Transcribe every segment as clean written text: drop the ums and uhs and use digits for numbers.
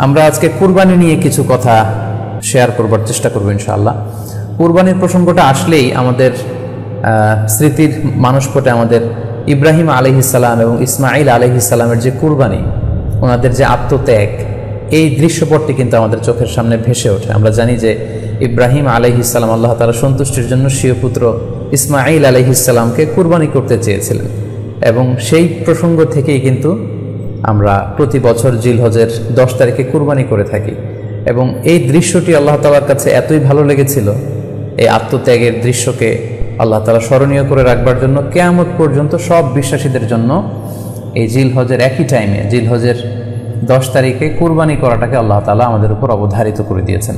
আমরা আজকে কুরবানি নিয়ে কিছু কথা শেয়ার করবার চেষ্টা করব ইনশাআল্লাহ। কুরবানির প্রসঙ্গটা আসলেই আমাদের স্মৃতির মানসপটে আমাদের ইব্রাহিম আলাইহিস সালাম এবং ইসমাইল আলাইহিস সালামের যে কুরবানি, ওনাদের যে আত্মত্যাগ, এই দৃশ্যপটটি কিন্তু আমাদের চোখের সামনে ভেসে ওঠে। আমরা জানি যে ইব্রাহিম আলাইহিস সালাম আল্লাহ তাআলার সন্তুষ্টির জন্য স্বীয় পুত্র ইসমাইল আলাইহিস সালামকে কুরবানি করতে চেয়েছিলেন, এবং সেই প্রসঙ্গ থেকেই কিন্তু আমরা প্রতি বছর জিলহজের 10 তারিখে কুরবানি করে থাকি। এবং এই দৃশ্যটি আল্লাহ তাআলার কাছে এতই ভালো লেগেছিল, এই আত্মত্যাগের দৃশ্যকে আল্লাহ তাআলা স্মরণীয় করে রাখবার জন্য কিয়ামত পর্যন্ত সব বিশ্বাসীদের জন্য এই জিলহজের একই টাইমে, জিলহজের 10 তারিখে কুরবানি করাটাকে আল্লাহ তাআলা আমাদের উপর অবধারিত করে দিয়েছেন।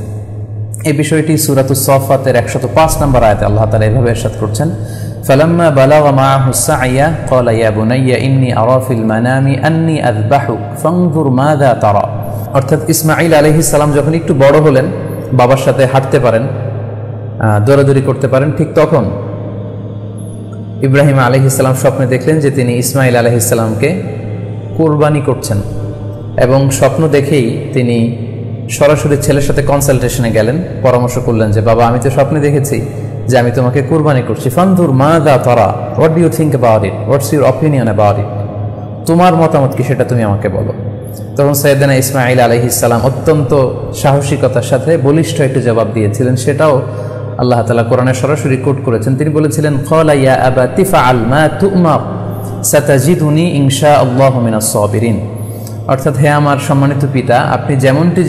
এই বিষয়টি সূরাতুস সাফফাতের 105 নম্বর আয়াতে আল্লাহ তাআলা এভাবে ইরশাদ করছেন, ফালাম্মা বালাগা মাআহু সা'য়া ক্বালা ইয়া বুনাইয়া ইন্নী আরা ফিল মানামি আন্নী আযবাহুক ফানজুর মাযা তারা। অর্থাৎ ইসমাঈল আলাইহিস সালাম যখন একটু বড় হলেন, বাবার সাথে হাঁটতে পারেন, দৌড়াদৌড়ি করতে পারেন, ঠিক তখন ইব্রাহিম আলাইহিস সালাম স্বপ্নে দেখলেন যে তিনি ইসমাঈল আলাইহিস সালামকে কুরবানি করছেন, এবং স্বপ্ন দেখেই তিনি সরাসরি ছেলের সাথে কনসালটেশনে গেলেন, পরামর্শ করলেন যে বাবা, আমি তো স্বপ্নে দেখেছি যে আমি তোমাকে কুরবানি করছি, ফানজুর মাযা তারা, what do you think about it, what's your opinion about it, তোমার মতামত কি সেটা তুমি আমাকে বলো। তখন সাইয়েদনা ইসমাঈল আলাইহিস সালাম অত্যন্ত সাহসিকতার সাথে বলিষ্ঠ একটি জবাব দিয়েছিলেন, সেটাও আল্লাহ তাআলা কোরআনে সরাসরি কোট করেছেন। তিনি বলেছিলেন, ক্বালা ইয়া আবাতি ফাআল মা তু'মার সাতাজিদুনি ইনশাআল্লাহু মিনাস সাবিরিন। অর্থাৎ, হে আমার সম্মানিত পিতা, আপনি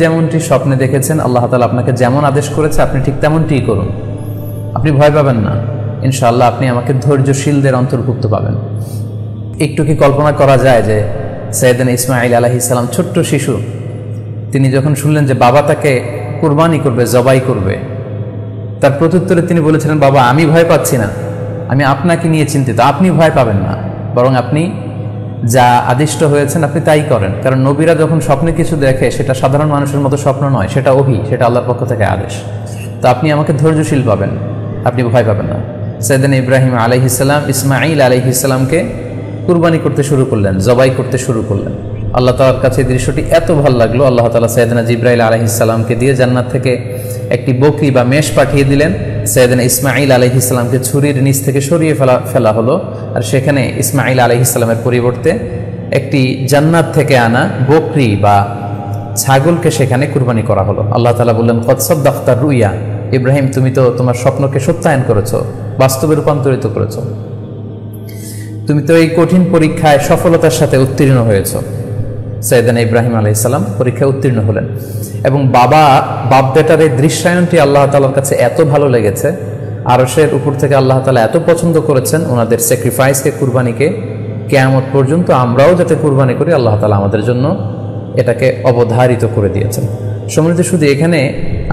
যেমনটি স্বপ্নে দেখেছেন, আল্লাহ তাআলা আপনাকে যেমন আদেশ করেছে আপনি ঠিক তেমনটিই করুন, আপনি ভয় পাবেন না, ইনশাআল্লাহ আপনি আমাকে ধৈর্যশীলদের অন্তর্ভুক্ত পাবেন। একটু কি কল্পনা করা যায় যে সাইয়েদনা ইসমাঈল আলাইহিস সালাম ছোট্ট শিশু, তিনি যখন শুনলেন যে বাবা তাকে কুরবানি করবে, জবাই করবে, তার প্রত্যুত্তরে তিনি বলেছিলেন, বাবা, আমি ভয় পাচ্ছি না, আমি আপনাকে নিয়ে চিন্তিত, আপনি ভয় পাবেন না, বরং আপনি যা আদিষ্ট হয়েছেন আপনি তাই করেন। কারণ নবীরা যখন স্বপ্নে কিছু দেখে, সেটা সাধারণ মানুষের মতো স্বপ্ন নয়, সেটা ওহী, সেটা আল্লাহর পক্ষ থেকে আদেশ। তো আপনি আমাকে ধৈর্যশীল পাবেন, আপনি ভয় পাবেন না। সাইয়েদনা ইব্রাহিম আলাইহিস সালাম ইসমাঈল আলাইহিস সালামকে কুরবানি করতে শুরু করলেন, জবাই করতে শুরু করলেন। আল্লাহ তাআলার কাছে দৃশ্যটি এত ভালো লাগলো, আল্লাহ তাআলা সাইয়েদনা জিবরাইল আলাইহিস সালামকে দিয়ে জান্নাত থেকে একটি বকরি বা মেষ পাঠিয়ে দিলেন। সাইয়েদনা ইসমাঈল আলাইহিস সালামকে ছুরির নিচ থেকে সরিয়ে ফেলা হলো, আর সেখানে ইসমাঈল আলাইহিস সালামের পরিবর্তে একটি জান্নাত থেকে আনা বকরি বা ছাগলকে সেখানে কুরবানি করা হলো। আল্লাহ তাআলা বললেন, কদ সাদ্দাকতা রুইয়া, ইব্রাহিম, তুমি তো তোমার স্বপ্নকে সত্যায়ন করেছো, বাস্তবে রূপান্তরিত করেছো, তুমি তো এই কঠিন পরীক্ষায় সফলতার সাথে উত্তীর্ণ হয়েছ। সাইয়েদনা ইব্রাহিম আলাইহিস সালাম পরীক্ষায় উত্তীর্ণ হলেন, এবং বাপ বেটার এই দৃশ্যায়নটি আল্লাহ তাআলার কাছে এত ভালো লেগেছে, আরশের উপর থেকে আল্লাহ তাআলা এত পছন্দ করেছেন ওনাদের স্যাক্রিফাইসকে, কুরবানিকে, কিয়ামত পর্যন্ত আমরাও যাতে কুরবানি করি, আল্লাহ তাআলা আমাদের জন্য এটাকে অবধারিত করে দিয়েছেন। সম্মানিত, শুধু এখানে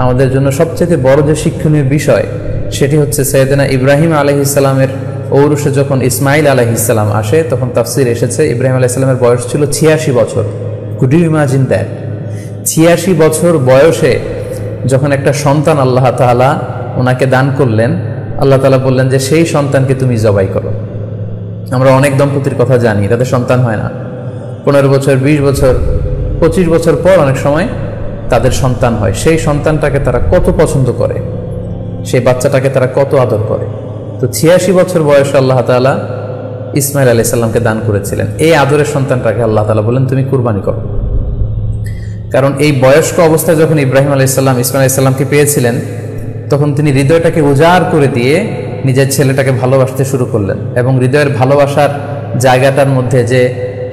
আমাদের জন্য সবচেয়ে বড় যে শিক্ষণীয় বিষয়, সেটি হচ্ছে সাইয়েদনা ইব্রাহিম আলাইহিস সালামের ঔরসে যখন ইসমাঈল আলাইহিস সালাম আসে, তখন তাফসীর এসেছে ইব্রাহিম আলাইহিস সালামের বয়স ছিল 86 বছর। Could you imagine that? 86 বছর বয়সে যখন একটা সন্তান আল্লাহ তাআলা ওনাকে দান করলেন, আল্লাহ তাআলা বললেন যে সেই সন্তানকে তুমি জবাই করো। আমরা অনেক দম্পতির কথা জানি, তাদের সন্তান হয় না, 15 বছর, 20 বছর, 25 বছর পর অনেক সময় তাদের সন্তান হয়। সেই সন্তানটাকে তারা কত পছন্দ করে, সেই বাচ্চাটাকে তারা কত আদর করে। তো 86 বছর বয়সে আল্লাহ তাআলা ইসমাঈল আলাইহিস সালামকে দান করেছিলেন। এই আদরের সন্তানটাকে আল্লাহ তাআলা বলেন, তুমি কুরবানি করো। কারণ এই বয়স্ক অবস্থায় যখন ইব্রাহিম আলাইহিস সালাম ইসমাঈল আলাইহিস সালামকে পেয়েছিলেন, তখন তিনি হৃদয়টাকে উজাড় করে দিয়ে নিজের ছেলেটাকে ভালোবাসতে শুরু করলেন, এবং হৃদয়ের ভালোবাসার জায়গাটার মধ্যে যে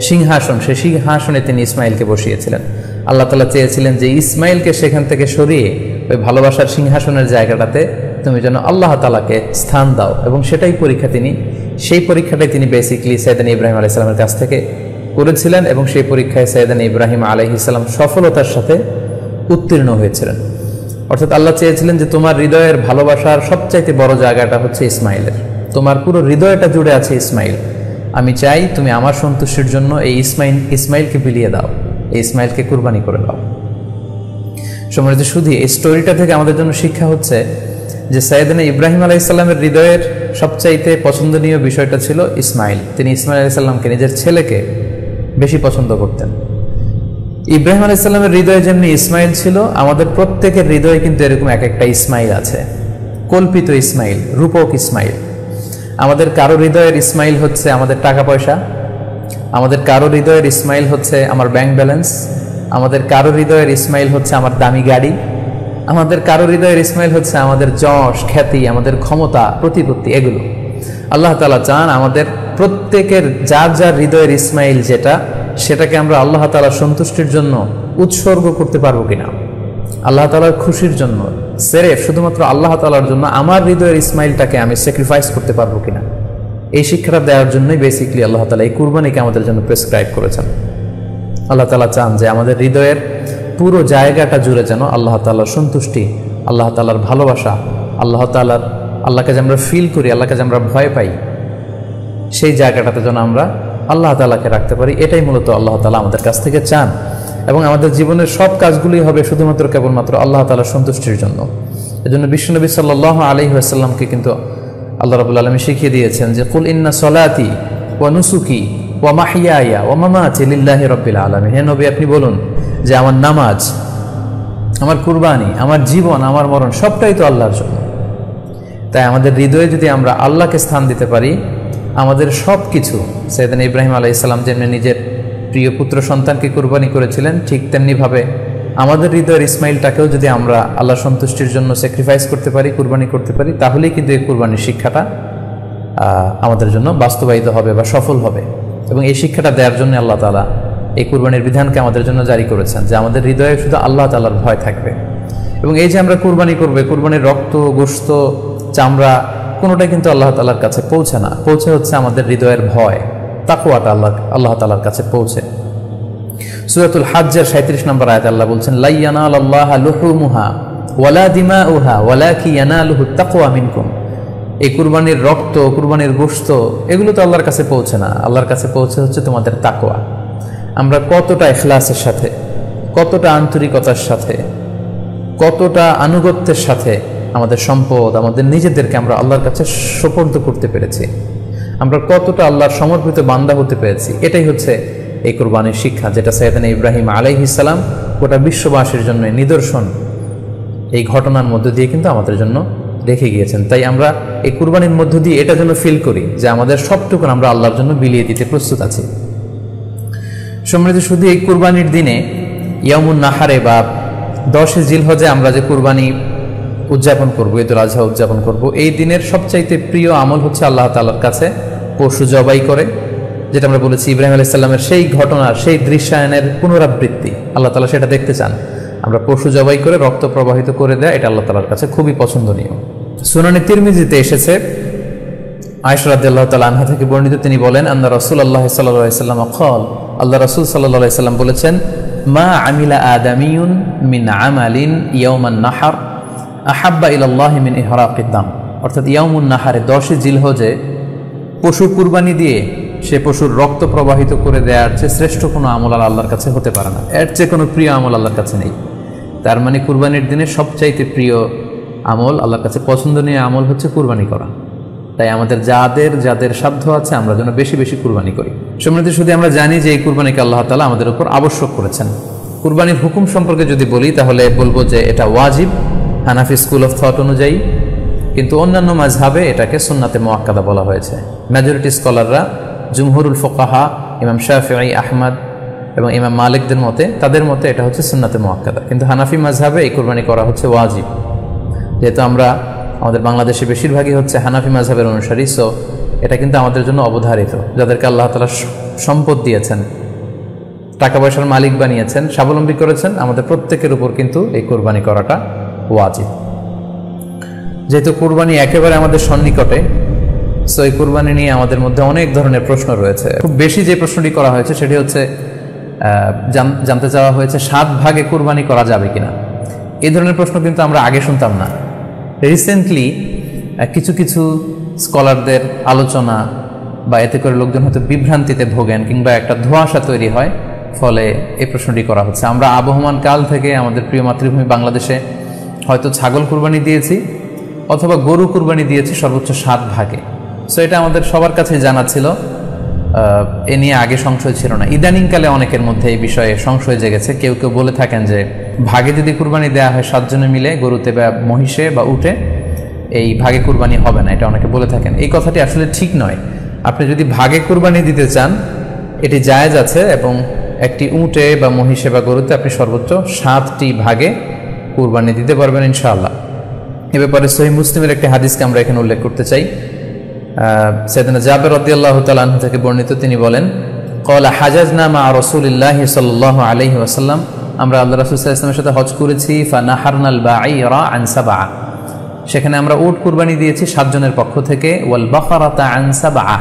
সিংহাসন, সেই সিংহাসনে তিনি ইসমাঈলকে বসিয়েছিলেন। আল্লাহ তাআলা চেয়েছিলেন যে ইসমাঈলকে সেখান থেকে সরিয়ে ওই ভালোবাসার সিংহাসনের জায়গাটাতে তুমি যেন আল্লাহ তাআলাকে স্থান দাও, এবং সেই পরীক্ষাটাই তিনি বেসিক্যালি সাইয়েদনা ইব্রাহিম আলাইহিস সালামের কাছ থেকে করেছিলেন, এবং সেই পরীক্ষায় সাইয়েদনা ইব্রাহিম আলাইহিস সালাম সফলতার সাথে উত্তীর্ণ হয়েছিলেন। অর্থাৎ আল্লাহ চেয়েছিলেন যে তোমার হৃদয়ের ভালোবাসার সবচাইতে বড় জায়গাটা হচ্ছে ইসমাঈলের, তোমার পুরো হৃদয়টা জুড়ে আছে ইসমাঈল। আমি চাই তুমি আমার সন্তুষ্টির জন্য এই ইসমাঈলকে বিলিয়ে দাও, এই ইসমাঈলকে কুরবানি করে দাও। সম্মানিত, শুধু এই স্টোরিটা থেকে আমাদের জন্য শিক্ষা হচ্ছে যে সাইয়েদনা ইব্রাহিম আলাইহিস সালামের হৃদয়ের সবচাইতে পছন্দনীয় বিষয়টা ছিল ইসমাঈল। তিনি ইসমাঈল আলাইহিস সালামকে, নিজের ছেলেকে বেশি পছন্দ করতেন। ইব্রাহিম আলাইহিস সালামের হৃদয়ে যেমনি ইসমাইল ছিল, আমাদের প্রত্যেকের হৃদয়ে কিন্তু এরকম এক একটা ইসমাইল আছে, কল্পিত ইসমাইল, রূপক ইসমাইল। আমাদের কারো হৃদয়ের ইসমাইল হচ্ছে আমাদের টাকা পয়সা, আমাদের কারো হৃদয়ের ইসমাইল হচ্ছে আমার ব্যাংক ব্যালেন্স, আমাদের কারো হৃদয়ের ইসমাইল হচ্ছে আমার দামি গাড়ি, আমাদের কারো হৃদয়ের ইসমাইল হচ্ছে আমাদের যশ খ্যাতি, আমাদের ক্ষমতা প্রতিপত্তি, এগুলো। আল্লাহ তাআলা চান আমাদের প্রত্যেকের যার যার হৃদয়ের ইসমাইল যেটা, সেটাকে আমরা আল্লাহ তাআলার সন্তুষ্টির জন্য উৎসর্গ করতে পারবো কিনা, আল্লাহ তাআলার খুশির জন্য, সেরেফ শুধুমাত্র আল্লাহ তাআলার জন্য আমার হৃদয়ের ইসমাইলটাকে আমি স্যাক্রিফাইস করতে পারবো কিনা। এই শিক্ষাটা দেওয়ার জন্যই বেসিক্যালি আল্লাহ তাআলা এই কুরবানিকে আমাদের জন্য প্রেসক্রাইব করেছেন। আল্লাহ তাআলা চান যে আমাদের হৃদয়ের পুরো জায়গাটা জুড়ে যেন আল্লাহ তাআলার সন্তুষ্টি, আল্লাহ তাআলার ভালোবাসা, আল্লাহকে যে আমরা ফিল করি, আল্লাহকে যে আমরা ভয় পাই, সেই জায়গাটাতে যেন আমরা আল্লাহ তাআলাকে রাখতে পারি। এটাই মূলত আল্লাহ তাআলা আমাদের কাছ থেকে চান। এবং আমাদের জীবনের সব কাজগুলোই হবে শুধুমাত্র কেবলমাত্র আল্লাহ তাআলার সন্তুষ্টির জন্য। এজন্য বিশ্বনবী সাল্লাল্লাহু আলাইহি ওয়াসাল্লামকে কিন্তু আল্লাহ রাব্বুল আলামিন শিখিয়ে দিয়েছেন যে কুল ইন্না সলাতি ওয়া নুসুকি ওয়া মাহইয়ায়া ওয়া মামাতি লিল্লাহি রাব্বিল আলামিন। হে নবী, আপনি বলুন যে আমার নামাজ, আমার কুরবানি, আমার জীবন, আমার মরণ সবটাই তো আল্লাহর জন্য। তাই আমাদের হৃদয়ে যদি আমরা আল্লাহকে স্থান দিতে পারি, আমাদের সব কিছু, সাইয়েদনা ইব্রাহিম আলাইহিস সালাম যেমনি নিজের প্রিয় পুত্র সন্তানকে কুরবানি করেছিলেন, ঠিক তেমনিভাবে আমাদের হৃদয়ের ইসমাইলটাকেও যদি আমরা আল্লাহর সন্তুষ্টির জন্য স্যাক্রিফাইস করতে পারি, কুরবানি করতে পারি, তাহলেই কিন্তু এই কুরবানির শিক্ষাটা আমাদের জন্য বাস্তবায়িত হবে বা সফল হবে। এবং এই শিক্ষাটা দেওয়ার জন্য আল্লাহ তাআলা এই কুরবানির বিধানকে আমাদের জন্য জারি করেছেন, যে আমাদের হৃদয়ে শুধু আল্লাহ তাআলার ভয় থাকবে। এবং এই যে আমরা কুরবানি করবে, কুরবানির রক্ত, গোশত, চামড়া কোনোটাই কিন্তু আল্লাহ তাআলার কাছে পৌঁছে না, পৌঁছে হচ্ছে আমাদের হৃদয়ের ভয়, তাকওয়াটা আল্লাহ তাআলার কাছে পৌঁছে। সূরাতুল হজ্জের 37 নম্বর আয়াতে আল্লাহ বলছেন, লা ইয়ানালাল্লাহা লুহুমুহা ওয়ালা দিমাউহা ওয়ালাকি ইয়ানালুহুত তাকওয়া মিনকুম। এই কুরবানির রক্ত, কুরবানির গোশত, এগুলো তো আল্লাহর কাছে পৌঁছে না, আল্লাহর কাছে পৌঁছে হচ্ছে তোমাদের তাকওয়া। আমরা কতটা ইখলাসের সাথে, কতটা আন্তরিকতার সাথে, কতটা আনুগত্যের সাথে আমাদের সম্পদ, আমাদের নিজেদেরকে আমরা আল্লাহর কাছে সোপর্দ করতে পেরেছি, আমরা কতটা আল্লাহর সমর্পিত বান্দা হতে পেরেছি, এটাই হচ্ছে এই কুরবানির শিক্ষা, যেটা সাইয়েদনা ইব্রাহিম আলাইহিস সালাম গোটা বিশ্ববাসীর জন্য নিদর্শন এই ঘটনার মধ্য দিয়ে কিন্তু আমাদের জন্য রেখে গিয়েছেন। তাই আমরা এই কুরবানির মধ্য দিয়ে এটা যেন ফিল করি যে আমাদের সবটুকু আমরা আল্লাহর জন্য বিলিয়ে দিতে প্রস্তুত আছি। সম্মানিত, শুধু এই কুরবানির দিনে ইয়ামুন নাহারে বা 10 জিলহজে আমরা যে কুরবানি উদযাপন করবো, ঈদুল আজহা উদযাপন করব, এই দিনের সবচাইতে প্রিয় আমল হচ্ছে আল্লাহ তাআলার কাছে পশু জবাই করে, যেটা আমরা বলেছি ইব্রাহিম আলাইহিস সালামের সেই ঘটনার, সেই দৃশ্যায়নের পুনরাবৃত্তি আল্লাহ তাআলা সেটা দেখতে চান। আমরা পশু জবাই করে রক্ত প্রবাহিত করে দেয়, এটা আল্লাহ তাআলার কাছে খুবই পছন্দনীয়। সুনানে তিরমিজিতে এসেছে, আয়েশা রাদিয়াল্লাহু তাআলা আনহা থেকে বর্ণিত, তিনি বলেন, আন্না রাসূলুল্লাহ সাল্লাল্লাহু আলাইহি ওয়াসাল্লাম ক্বাল, আল্লাহ রাসূল সাল্লাল্লাহু আলাইহি ওয়াসাল্লাম বলেছেন, মা আমিলা আদামিয়ুন মিন আমালিন ইয়াওমান নাহর আহাব্বা ইলাল্লাহি মিন ইহরাকিদ দাম। অর্থাৎ ইয়াউমুন নাহারে 10 জিলহজে পশু কুরবানি দিয়ে সে পশুর রক্ত প্রবাহিত করে দেওয়ার চেয়ে শ্রেষ্ঠ কোনো আমল আর আল্লাহর কাছে হতে পারে না, এর চেয়ে কোনো প্রিয় আমল আল্লাহর কাছে নেই। তার মানে কুরবানির দিনে সবচাইতে প্রিয় আমল, আল্লাহর কাছে পছন্দনীয় আমল হচ্ছে কুরবানি করা। তাই আমাদের যাদের সাধ্য আছে আমরা যেন বেশি বেশি কুরবানি করি। সম্মানিত, শুধু আমরা জানি যে এই কুরবানিকে আল্লাহ তাআলা আমাদের উপর আবশ্যক করেছেন। কুরবানির হুকুম সম্পর্কে যদি বলি তাহলে বলবো যে এটা ওয়াজিব হানাফি স্কুল অফ থট অনুযায়ী, কিন্তু অন্যান্য মাযহাবে এটাকে সুন্নাতে মুআক্কাদা বলা হয়েছে। মেজরিটি স্কলাররা, জুমহুরুল ফুকাহা, ইমাম শাফিঈ, আহমদ এবং ইমাম মালিকদের মতে, তাদের মতে এটা হচ্ছে সুন্নাতে মুআক্কাদা। কিন্তু হানাফি মাযহাবে এই কুরবানি করা হচ্ছে ওয়াজিব। যেহেতু আমরা আমাদের বাংলাদেশে বেশিরভাগই হচ্ছে হানাফি মাযহাবের অনুসারী, সো এটা কিন্তু আমাদের জন্য অবধারিত। যাদেরকে আল্লাহ তাআলা সম্পদ দিয়েছেন, টাকা পয়সার মালিক বানিয়েছেন, স্বাবলম্বী করেছেন, আমাদের প্রত্যেকের উপর কিন্তু এই কুরবানি করাটা ওয়াজিব। যেহেতু কুরবানি একেবারে আমাদের সন্নিকটে, সো এই কুরবানি নিয়ে আমাদের মধ্যে অনেক ধরনের প্রশ্ন রয়েছে। খুব বেশি যে প্রশ্নটি করা হয়েছে সেটি হচ্ছে জানতে চাওয়া হয়েছে 7 ভাগে কুরবানি করা যাবে কিনা। এই ধরনের প্রশ্ন কিন্তু আমরা আগে শুনতাম না। রিসেন্টলি কিছু কিছু স্কলারদের আলোচনা বা এতে করে লোকজন হয়তো বিভ্রান্তিতে ভোগেন কিংবা একটা ধোঁয়াশা তৈরি হয়, ফলে এই প্রশ্নটি করা হচ্ছে। আমরা আবহমান কাল থেকে আমাদের প্রিয় মাতৃভূমি বাংলাদেশে হয়তো ছাগল কুরবানি দিয়েছি অথবা গরু কুরবানি দিয়েছি সর্বোচ্চ 7 ভাগে। সো এটা আমাদের সবার কাছে জানা ছিল, এ নিয়ে আগে সংশয় ছিল না। ইদানিংকালে অনেকের মধ্যে এই বিষয়ে সংশয় জেগেছে। কেউ কেউ বলে থাকেন যে ভাগে যদি কুরবানি দেওয়া হয় 7 জনে মিলে, গরুতে বা মহিষে বা উটে, এই ভাগে কুরবানি হবে না, এটা অনেকে বলে থাকেন। এই কথাটি আসলে ঠিক নয়। আপনি যদি ভাগে কুরবানি দিতে চান এটি জায়েজ আছে, এবং একটি উটে বা মহিষে বা গরুতে আপনি সর্বোচ্চ 7টি ভাগে কুরবানি দিতে পারবেন ইনশাআল্লাহ। এ ব্যাপারে সহিহ মুসলিমের একটি হাদিসকে আমরা এখানে উল্লেখ করতে চাই। সাইয়েদনা জাবের রাদিয়াল্লাহু তাআলা আনহু থেকে বর্ণিত, তিনি বলেন, ক্বালা হাজাজনা মা রাসূলিল্লাহি সাল্লাল্লাহু আলাইহি ওয়াসাল্লাম, আমরা আল্লাহ রাসূল সাল্লাল্লাহু আলাইহি ওয়াসাল্লামের সাথে হজ করেছি। ফানাহারনাল বাঈরা আন সাবআ, সেখানে আমরা উট কুরবানি দিয়েছি 7 জনের পক্ষ থেকে। ওয়াল বাকারাতা আন সাবআ,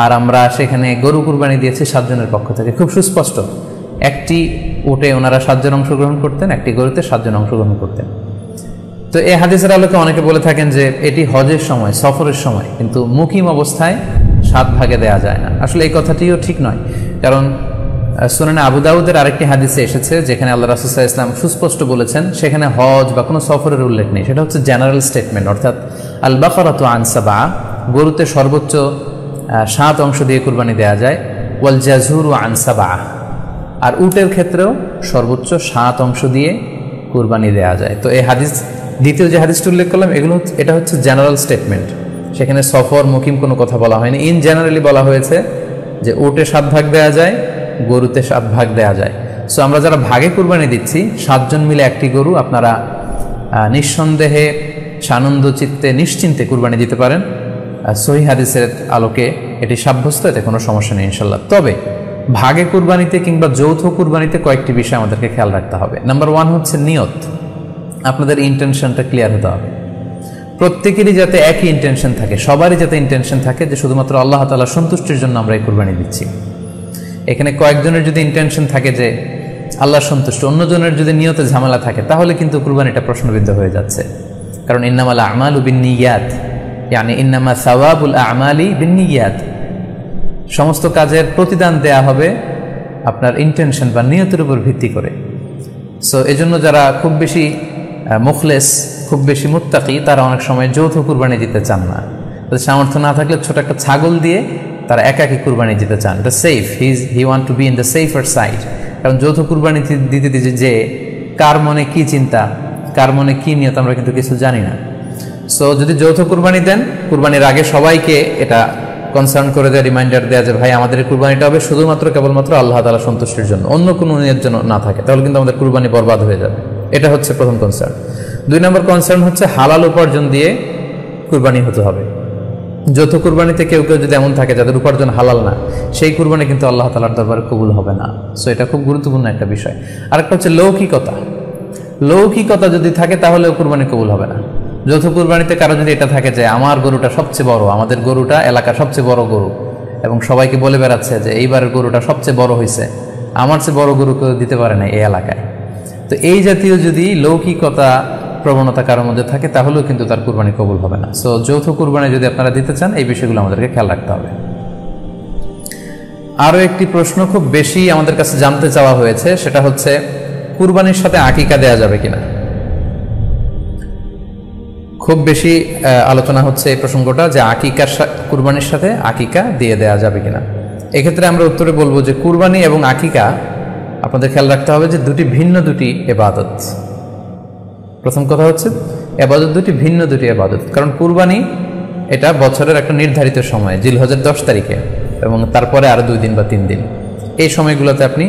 আর আমরা সেখানে গরু কুরবানি দিয়েছি 7 জনের পক্ষ থেকে। খুব সুস্পষ্ট, একটি উটে ওনারা 7 জন অংশগ্রহণ করতেন, একটি গরুতে 7 জন অংশগ্রহণ করতেন। তো এই হাদিসের আলোকে অনেকে বলে থাকেন যে এটি হজের সময়, সফরের সময়, কিন্তু মুকিম অবস্থায় 7 ভাগে দেয়া যায় না। আসলে এই কথাটিও ঠিক নয়, কারণ সুনানে আবু দাউদের আরেকটি হাদিসে এসেছে যেখানে আল্লাহ রাসূল সাল্লাল্লাহু আলাইহি ওয়াসাল্লাম সুস্পষ্ট বলেছেন, সেখানে হজ বা কোনো সফরের উল্লেখ নেই। সেটা হচ্ছে জেনারেল স্টেটমেন্ট, অর্থাৎ আল বাকারাতু আন সাবআ, গরুতে সর্বোচ্চ 7 অংশ দিয়ে কুরবানি দেয়া যায়। ওয়াল জাযুরু আন সাবআ, আর উটের ক্ষেত্রেও সর্বোচ্চ 7 অংশ দিয়ে কুরবানি দেয়া যায়। তো এই হাদিস, দ্বিতীয় যে হাদিসটি উল্লেখ করলাম, এটা হচ্ছে জেনারেল স্টেটমেন্ট। সেখানে সফর মুকিম কোনো কথা বলা হয়নি। ইন জেনারেলি বলা হয়েছে যে উটে 7 ভাগ দেয়া যায়, গরুতে 7 ভাগ দেয়া যায়। সো আমরা যারা ভাগে কুরবানি দিচ্ছি 7 জন মিলে একটি গরু, আপনারা নিঃসন্দেহে সানন্দ চিত্তে নিশ্চিন্তে কুরবানি দিতে পারেন। সহিহ হাদিসের আলোকে এটি সাব্যস্ত, এতে কোনো সমস্যা নেই ইনশাল্লাহ। তবে ভাগে কুরবানিতে কিংবা যৌথ কুরবানিতে কয়েকটি বিষয় আমাদেরকে খেয়াল রাখতে হবে। নাম্বার 1 হচ্ছে নিয়ত। আপনাদের ইন্টেনশনটা ক্লিয়ার হতে হবে। প্রত্যেকেরই যাতে একই ইন্টেনশন থাকে, সবারই যাতে ইন্টেনশন থাকে যে শুধুমাত্র আল্লাহ তাআলার সন্তুষ্টির জন্য আমরা এই কুরবানি দিচ্ছি। এখানে কয়েকজনের যদি ইন্টেনশন থাকে যে আল্লাহর সন্তুষ্ট, অন্যজনের যদি নিয়তে ঝামেলা থাকে, তাহলে কিন্তু কুরবানিটা প্রশ্নবিদ্ধ হয়ে যাচ্ছে। কারণ ইন্নামাল আমালু বিন্নিয়াত, ইয়ানি ইন্নামা সাওয়াবুল আমালি বিন্নিয়াত, সমস্ত কাজের প্রতিদান দেয়া হবে আপনার ইন্টেনশন বা নিয়তের উপর ভিত্তি করে। সো এজন্য যারা খুব বেশি মুখলেস, খুব বেশি মুত্তাকি, তারা অনেক সময় যৌথ কুরবানি দিতে চান না। তাদের সামর্থ্য না থাকলে ছোট একটা ছাগল দিয়ে তারা একাকি কুরবানি দিতে চান। এটা safe, he want to be in the safer side. কারণ যৌথ কুরবানি দিতে দিতে যে কার মনে কি চিন্তা, কার মনে কি নিয়ত, আমরা কিন্তু কিছু জানি না। সো যদি যৌথ কুরবানি দেন, কুরবানির আগে সবাইকে এটা কনসার্ন করে দেয়, রিমাইন্ডার দেয়া যে ভাই আমাদের কুরবানিটা হবে শুধুমাত্র কেবলমাত্র আল্লাহ তাআলা সন্তুষ্টির জন্য, অন্য কোনো নিয়ত যেন না থাকে, তাহলে কিন্তু আমাদের কুরবানি বরবাদ হয়ে যাবে। এটা হচ্ছে প্রথম কনসার্ন। 2 নম্বর কনসার্ন হচ্ছে হালাল উপার্জন দিয়ে কুরবানি হতে হবে। যৌথ কুরবানিতে কেউ কেউ যদি এমন থাকে যাদের উপার্জন হালাল না, সেই কুরবানি কিন্তু আল্লাহ তাআলার দরবারে কবুল হবে না। সো এটা খুব গুরুত্বপূর্ণ একটা বিষয়। আরেকটা হচ্ছে লৌকিকতা। লৌকিকতা যদি থাকে তাহলেও কুরবানি কবুল হবে না। যৌথ কুরবানিতে কারো যদি এটা থাকে যে আমার গরুটা সবচেয়ে বড়, আমাদের গরুটা এলাকার সবচেয়ে বড় গরু, এবং সবাইকে বলে বেড়াচ্ছে যে এইবারের গরুটা সবচেয়ে বড় হয়েছে, আমার চেয়ে বড় গরু কেউ দিতে পারে না এই এলাকায়। তো এই জাতীয় যদি লৌকিকতা প্রবণতা কারোর মধ্যে থাকে, তাহলেও কিন্তু তার কুরবানি কবুল হবে না। সো যৌথ কুরবানি যদি আপনারা দিতে চান, এই বিষয়গুলো আমাদেরকে খেয়াল রাখতে হবে। আরও একটি প্রশ্ন খুব বেশি আমাদের কাছে জানতে চাওয়া হয়েছে, সেটা হচ্ছে কুরবানির সাথে আকিকা দেয়া যাবে কিনা। খুব বেশি আলোচনা হচ্ছে এই প্রসঙ্গটা যে কুরবানির সাথে আকিকা দিয়ে দেয়া যাবে কিনা। এক্ষেত্রে আমরা উত্তরে বলবো যে কুরবানি এবং আকিকা আপনাদের খেয়াল রাখতে হবে যে ভিন্ন দুটি ইবাদত। প্রথম কথা হচ্ছে ইবাদত ভিন্ন দুটি ইবাদত। কারণ কুরবানি এটা বছরের একটা নির্ধারিত সময়, জিলহজের 10 তারিখে, এবং তারপরে আরো 2 দিন বা 3 দিন, এই সময়গুলোতে আপনি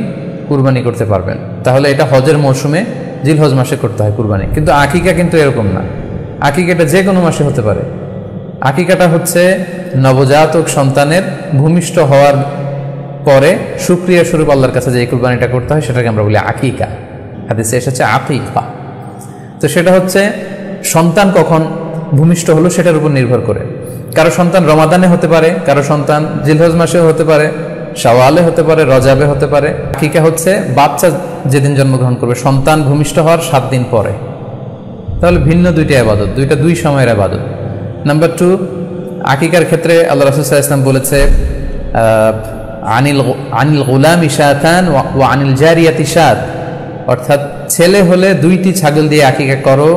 কুরবানি করতে পারবেন। তাহলে এটা হজের মৌসুমে জিলহজ মাসে করতে হয় কুরবানি। কিন্তু আকিকা কিন্তু এরকম না। আকিকাটা যে কোনো মাসে হতে পারে। আকিকাটা হচ্ছে নবজাতক সন্তানের ভূমিষ্ঠ হওয়ার পরে শুকরিয়া স্বরূপ আল্লাহর কাছে যে কুরবানিটা করতে হয়, সেটাকে আমরা বলি আকিকা। হাদিসে এসেছে আকিকা। তো সেটা হচ্ছে সন্তান কখন ভূমিষ্ঠ হলো সেটার উপর নির্ভর করে। কারো সন্তান রমাদানে হতে পারে, কারো সন্তান জিলহজ মাসেও হতে পারে, শাওয়ালে হতে পারে, রজাবে হতে পারে। আকিকা হচ্ছে বাচ্চা যেদিন জন্মগ্রহণ করবে, সন্তান ভূমিষ্ঠ হওয়ার 7 দিন পরে। তাহলে ভিন্ন দুইটা ইবাদত, দুই সময়ের ইবাদত। নাম্বার 2, আকিকার ক্ষেত্রে আল্লাহ রাসূল সাল্লাল্লাহু আলাইহি ওয়াসাল্লাম বলেছে আনিল গুলামি শাতান ওয়া আনিল জারিয়াতি শাত, অর্থাৎ ছেলে হলে 2টি ছাগল দিয়ে আকিকা করো,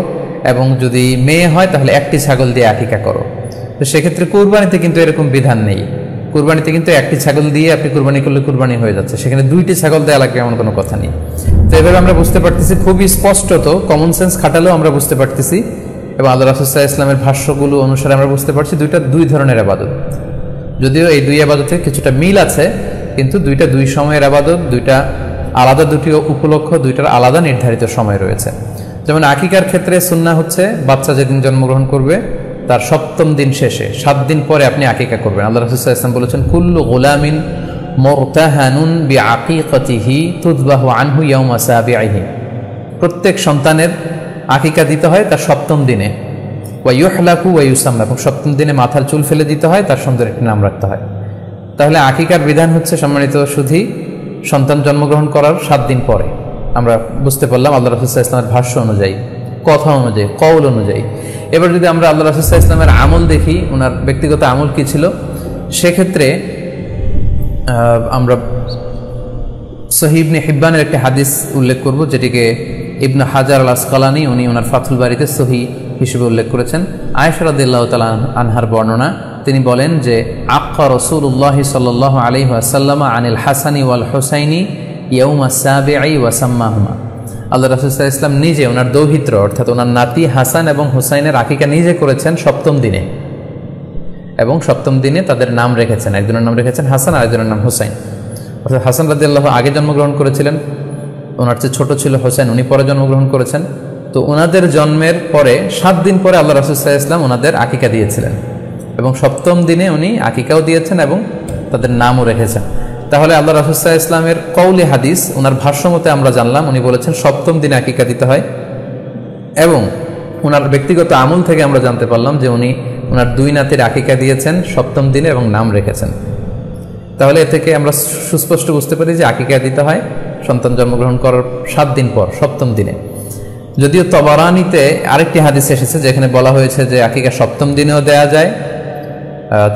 এবং যদি মেয়ে হয় তাহলে 1টি ছাগল দিয়ে আকিকা করো। তো সেক্ষেত্রে কুরবানিতে কিন্তু এরকম বিধান নেই। কুরবানিতে কিন্তু একটি ছাগল দিয়ে আপনি কুরবানি করলে কুরবানি হয়ে যাচ্ছে, সেখানে 2টি ছাগল দেওয়া লাগবে এমন কোনো কথা নেই। তো এভাবে আমরা বুঝতে পারতেছি, খুবই স্পষ্টত কমন সেন্স খাটালেও আমরা বুঝতে পারতেছি, এবং আল্লাহ রাসূল সাল্লাল্লাহু আলাইহি ওয়াসাল্লামের ভাষ্যগুলো অনুসারে আমরা বুঝতে পারছি দুইটা 2 ধরনের ইবাদত। যদিও এই 2 ইবাদতে কিছুটা মিল আছে, কিন্তু দুইটা 2 সময়ের ইবাদত, দুইটা আলাদা, দুটি উপলক্ষ, দুইটার আলাদা নির্ধারিত সময় রয়েছে। যেমন আকিকার ক্ষেত্রে সুন্নাহ হচ্ছে বাচ্চা যেদিন জন্মগ্রহণ করবে তার 7ম দিন শেষে 7 দিন পরে আপনি আকিকা করবেন। আল্লাহ রাসূল সাল্লাল্লাহু আলাইহি ওয়াসাল্লাম বলেছেন, কুল্লু গুলামিন মুরতাহানুন বিআকিকাতিহি তুযবাহু আনহু ইয়াওমা সাবিহি। প্রত্যেক সন্তানের আকিকা দিতে হয় তার 7ম দিনে, ওয়া ইউহলাকু ওয়া ইউসাম্মা, এবং 7ম দিনে মাথার চুল ফেলে দিতে হয়, তার সুন্দর একটি নাম রাখতে হয়। তাহলে আকিকার বিধান হচ্ছে সম্মানিত শুধু সন্তান জন্মগ্রহণ করার 7 দিন পরে। আমরা বুঝতে পারলাম আল্লাহ রাসূল সাল্লাল্লাহু আলাইহি ওয়াসাল্লামের ভাষ্য অনুযায়ী, কথা অনুযায়ী, কওল অনুযায়ী। এবার যদি আমরা আল্লাহ রাসূল সাল্লাল্লাহু আলাইহি ওয়াসাল্লামের আমল দেখি, ওনার ব্যক্তিগত আমল কি ছিল, সেক্ষেত্রে আমরা সহিহ ইবনে হিব্বানের একটি হাদিস উল্লেখ করব, যেটিকে ইবনে হাজার আল আসকালানি উনি ওনার ফাথুল বারিতে সহিহ হিসেবে উল্লেখ করেছেন। আয়েশা রাদিয়াল্লাহু তাআলা আনহার বর্ণনা, তিনি বলেন যে আক্কা রাসূলুল্লাহ সাল্লাল্লাহু আলাইহি ওয়াসাল্লাম আনিল হাসানি ওয়াল হুসাইনি ইয়াউমা সাবিঈ ওয়া সাম্মাহুমা। আল্লাহ রাসূল সাল্লাল্লাহু আলাইহি ওয়াসাল্লাম নিজে ওনার দৌহিত্র অর্থাৎ ওনার নাতি হাসান এবং হুসাইনের আকিকা নিজে করেছেন 7ম দিনে, এবং 7ম দিনে তাদের নাম রেখেছেন। একজনের নাম রেখেছেন হাসান, আরেকজনের নাম হুসাইন। অর্থাৎ হাসান রাদিয়াল্লাহু আগে জন্মগ্রহণ করেছিলেন, ওনার চেয়ে ছোট ছিল হোসেন, উনি পরে জন্মগ্রহণ করেছেন। তো ওনাদের জন্মের পরে 7 দিন পরে আল্লাহ রাসূল সাল্লাল্লাহু আলাইহি ওয়াসাল্লাম ওনাদের আকিকা দিয়েছিলেন, এবং 7ম দিনে উনি আকিকাও দিয়েছেন এবং তাদের নামও রেখেছেন। তাহলে আল্লাহ রাসূল সাল্লাল্লাহু আলাইহি ওয়াসাল্লামের কওলে হাদিস, ওনার ভাষ্য মতে আমরা জানলাম উনি বলেছেন 7ম দিনে আকিকা দিতে হয়, এবং ওনার ব্যক্তিগত আমল থেকে আমরা জানতে পারলাম যে উনি ওনার 2 নাতির আকিকা দিয়েছেন 7ম দিনে এবং নাম রেখেছেন। তাহলে এ থেকে আমরা সুস্পষ্ট বুঝতে পারি যে আকিকা দিতে হয় সন্তান জন্মগ্রহণ করার 7 দিন পর, 7ম দিনে। যদিও তবারানিতে আরেকটি হাদিস এসেছে যেখানে বলা হয়েছে যে আকিকা 7ম দিনেও দেয়া যায়,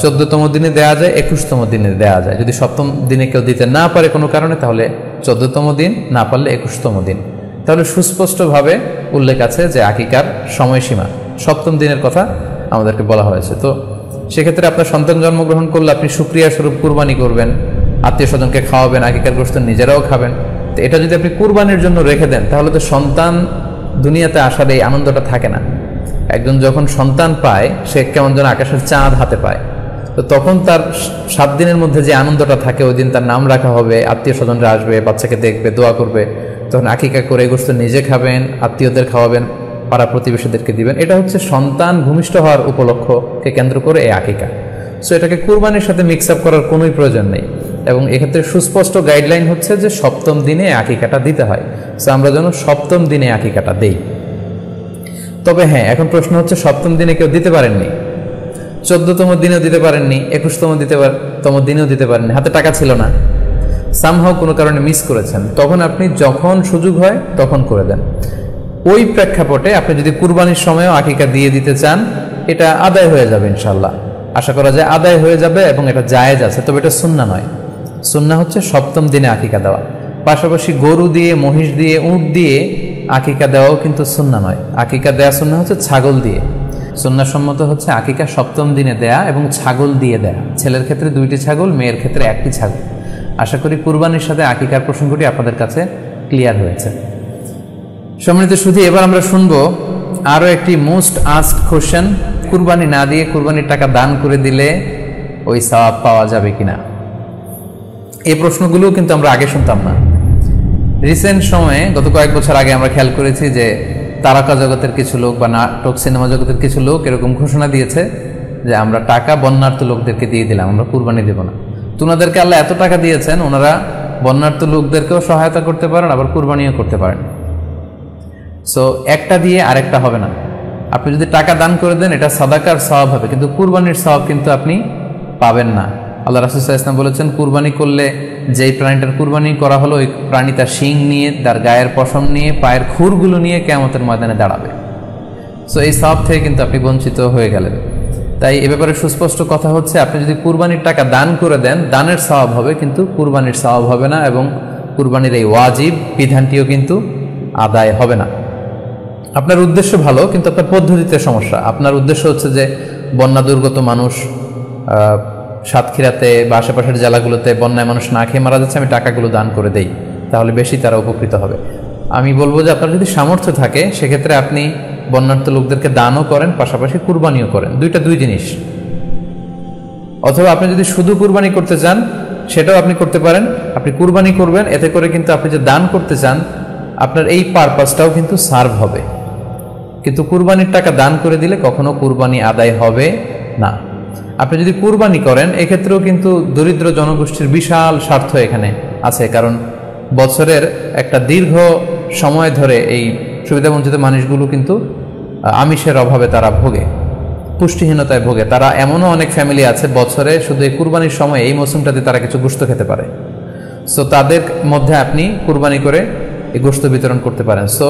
14তম দিনে দেয়া যায়, 21তম দিনে দেয়া যায়। যদি 7ম দিনে কেউ দিতে না পারে কোনো কারণে, তাহলে 14তম দিন, না পারলে 21তম দিন। তাহলে সুস্পষ্টভাবে উল্লেখ আছে যে আকিকার সময়সীমা 7ম দিনের কথা আমাদেরকে বলা হয়েছে। তো সেক্ষেত্রে আপনার সন্তান জন্মগ্রহণ করলে আপনি শুকরিয়া স্বরূপ কুরবানি করবেন, আত্মীয় স্বজনকে খাওয়াবেন, আকিকার গোশত নিজেরাও খাবেন। তো এটা যদি আপনি কুরবানির জন্য রেখে দেন, তাহলে তো সন্তান দুনিয়াতে আসার এই আনন্দটা থাকে না। একজন যখন সন্তান পায়, সে কেমন যেন আকাশের চাঁদ হাতে পায়। তো তখন তার 7 দিনের মধ্যে যে আনন্দটা থাকে, ওই দিন তার নাম রাখা হবে, আত্মীয় স্বজনরা আসবে, বাচ্চাকে দেখবে, দোয়া করবে, তখন আকিকা করে গোশত নিজে খাবেন, আত্মীয়দের খাওয়াবেন, পাড়া প্রতিবেশীদেরকে দিবেন। এটা হচ্ছে সন্তান ভূমিষ্ঠ হওয়ার উপলক্ষকে কেন্দ্র করে এই আকিকা। সো এটাকে কুরবানির সাথে মিক্স আপ করার কোনোই প্রয়োজন নেই, এবং এক্ষেত্রে সুস্পষ্ট গাইডলাইন হচ্ছে যে 7ম দিনে আকিকাটা দিতে হয়। সো আমরা যেন 7ম দিনে আকিকাটা দেই। তবে হ্যাঁ, এখন প্রশ্ন হচ্ছে 7ম দিনে কেউ দিতে পারেননি, 14তম দিনেও দিতে পারেননি, 21তম দিনেও দিতে পারেননি, হাতে টাকা ছিল না, সামহাও কোনো কারণে মিস করেছেন, তখন আপনি যখন সুযোগ হয় তখন করে দেন। ওই প্রেক্ষাপটে আপনি যদি কুরবানির সময়ও আকিকা দিয়ে দিতে চান, এটা আদায় হয়ে যাবে ইনশাল্লাহ। আশা করা যায় আদায় হয়ে যাবে, এবং এটা জায়েজ আছে। তবে এটা সুন্নাহ নয়। সুন্নাহ হচ্ছে 7ম দিনে আকিকা দেওয়া। পাশাপাশি গরু দিয়ে, মহিষ দিয়ে, উট দিয়ে আকিকা দেওয়াও কিন্তু সুন্নাহ নয়। আকিকা দেয়া সুন্নাহ হচ্ছে ছাগল দিয়ে। সুন্নাহসম্মত হচ্ছে আকিকা 7ম দিনে দেয়া এবং ছাগল দিয়ে দেয়া। ছেলের ক্ষেত্রে 2টি ছাগল, মেয়ের ক্ষেত্রে 1টি ছাগল। আশা করি কুরবানির সাথে আকিকার প্রসঙ্গটি আপনাদের কাছে ক্লিয়ার হয়েছে। সম্মানিত শুধু এবার আমরা শুনবো আরও একটি মোস্ট আস্কড কোশ্চেন, কুরবানি না দিয়ে কুরবানির টাকা দান করে দিলে ওই সওয়াব পাওয়া যাবে কিনা। এই প্রশ্নগুলো কিন্তু আমরা আগে শুনতাম না। রিসেন্ট সময়ে, গত কয়েক বছর আগে আমরা খেয়াল করেছি যে তারকা জগতের কিছু লোক বা নাটক সিনেমা জগতের কিছু লোক এরকম ঘোষণা দিয়েছে যে আমরা টাকা বন্যার্থ লোকদেরকে দিয়ে দিলাম, আমরা কুরবানি দেব না। তো ওনাদেরকে আল্লাহ এত টাকা দিয়েছেন, ওনারা বন্যার্থ লোকদেরকেও সহায়তা করতে পারেন, আবার কুরবানিও করতে পারেন। সো একটা দিয়ে আরেকটা হবে না। আপনি যদি টাকা দান করে দেন, এটা সাদাকার সওয়াব হবে, কিন্তু কুরবানির সওয়াব কিন্তু আপনি পাবেন না। আল্লাহ রাসূল সাল্লাল্লাহু আলাইহি ওয়াসাল্লাম বলেছেন, কুরবানি করলে যেই প্রাণীটার কুরবানি করা হলো, ওই প্রাণী তার শিং নিয়ে, তার গায়ের পশম নিয়ে, পায়ের খুরগুলো নিয়ে কিয়ামতের ময়দানে দাঁড়াবে। সো এই সওয়াব থেকে কিন্তু আপনি বঞ্চিত হয়ে গেলেন। তাই এ ব্যাপারে সুস্পষ্ট কথা হচ্ছে, আপনি যদি কুরবানির টাকা দান করে দেন, দানের সওয়াব হবে, কিন্তু কুরবানির সওয়াব হবে না, এবং কুরবানির এই ওয়াজিব বিধানটিও কিন্তু আদায় হবে না। আপনার উদ্দেশ্য ভালো, কিন্তু আপনার পদ্ধতিতে সমস্যা। আপনার উদ্দেশ্য হচ্ছে যে বন্যা দুর্গত মানুষ সাতক্ষীরাতে বা আশেপাশের জেলাগুলোতে বন্যায় মানুষ না খেয়ে মারা যাচ্ছে, আমি টাকাগুলো দান করে দেই, তাহলে বেশি তারা উপকৃত হবে। আমি বলবো যে আপনার যদি সামর্থ্য থাকে সেক্ষেত্রে আপনি বন্যার্থ লোকদেরকে দানও করেন, পাশাপাশি কুরবানিও করেন, দুই জিনিস। অথবা আপনি যদি শুধু কুরবানি করতে চান সেটাও আপনি করতে পারেন, আপনি কুরবানি করবেন, এতে করে কিন্তু আপনি যে দান করতে চান আপনার এই পারপাসটাও কিন্তু সার্ভ হবে। কিন্তু কুরবানির টাকা দান করে দিলে কখনো কুরবানি আদায় হবে না। আপনি যদি কুরবানি করেন এক্ষেত্রেও কিন্তু দরিদ্র জনগোষ্ঠীর বিশাল স্বার্থ এখানে আছে, কারণ বছরের একটা দীর্ঘ সময় ধরে এই সুবিধাবঞ্চিত মানুষগুলো কিন্তু আমিষের অভাবে তারা ভোগে, পুষ্টিহীনতায় ভোগে। তারা এমনও অনেক ফ্যামিলি আছে বছরে শুধু এই কুরবানির সময় এই মৌসুমটাতে তারা কিছু গোশত খেতে পারে। সো তাদের মধ্যে আপনি কুরবানি করে এই গোশত বিতরণ করতে পারেন। সো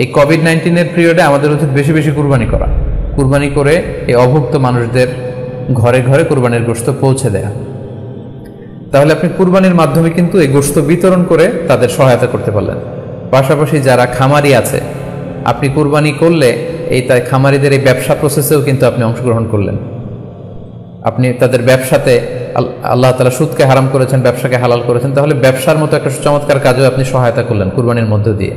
এই কোভিড-19 পিরিয়ডে আমাদের উচিত বেশি বেশি কুরবানি করা, কুরবানি করে এই অভুক্ত মানুষদের ঘরে ঘরে কুরবানির গোশত পৌঁছে দেয়া। তাহলে আপনি কুরবানির মাধ্যমে কিন্তু এই গোশত বিতরণ করে তাদের সহায়তা করতে পারলেন। পাশাপাশি যারা খামারি আছে, আপনি কুরবানি করলে এই তাই খামারিদের এই ব্যবসা প্রসেসেও কিন্তু আপনি অংশগ্রহণ করলেন। আপনি তাদের ব্যবসাতে, আল্লাহ তাআলা সুদকে হারাম করেছেন, ব্যবসাকে হালাল করেছেন, তাহলে ব্যবসার মতো একটা চমৎকার কাজেও আপনি সহায়তা করলেন কুরবানির মধ্য দিয়ে।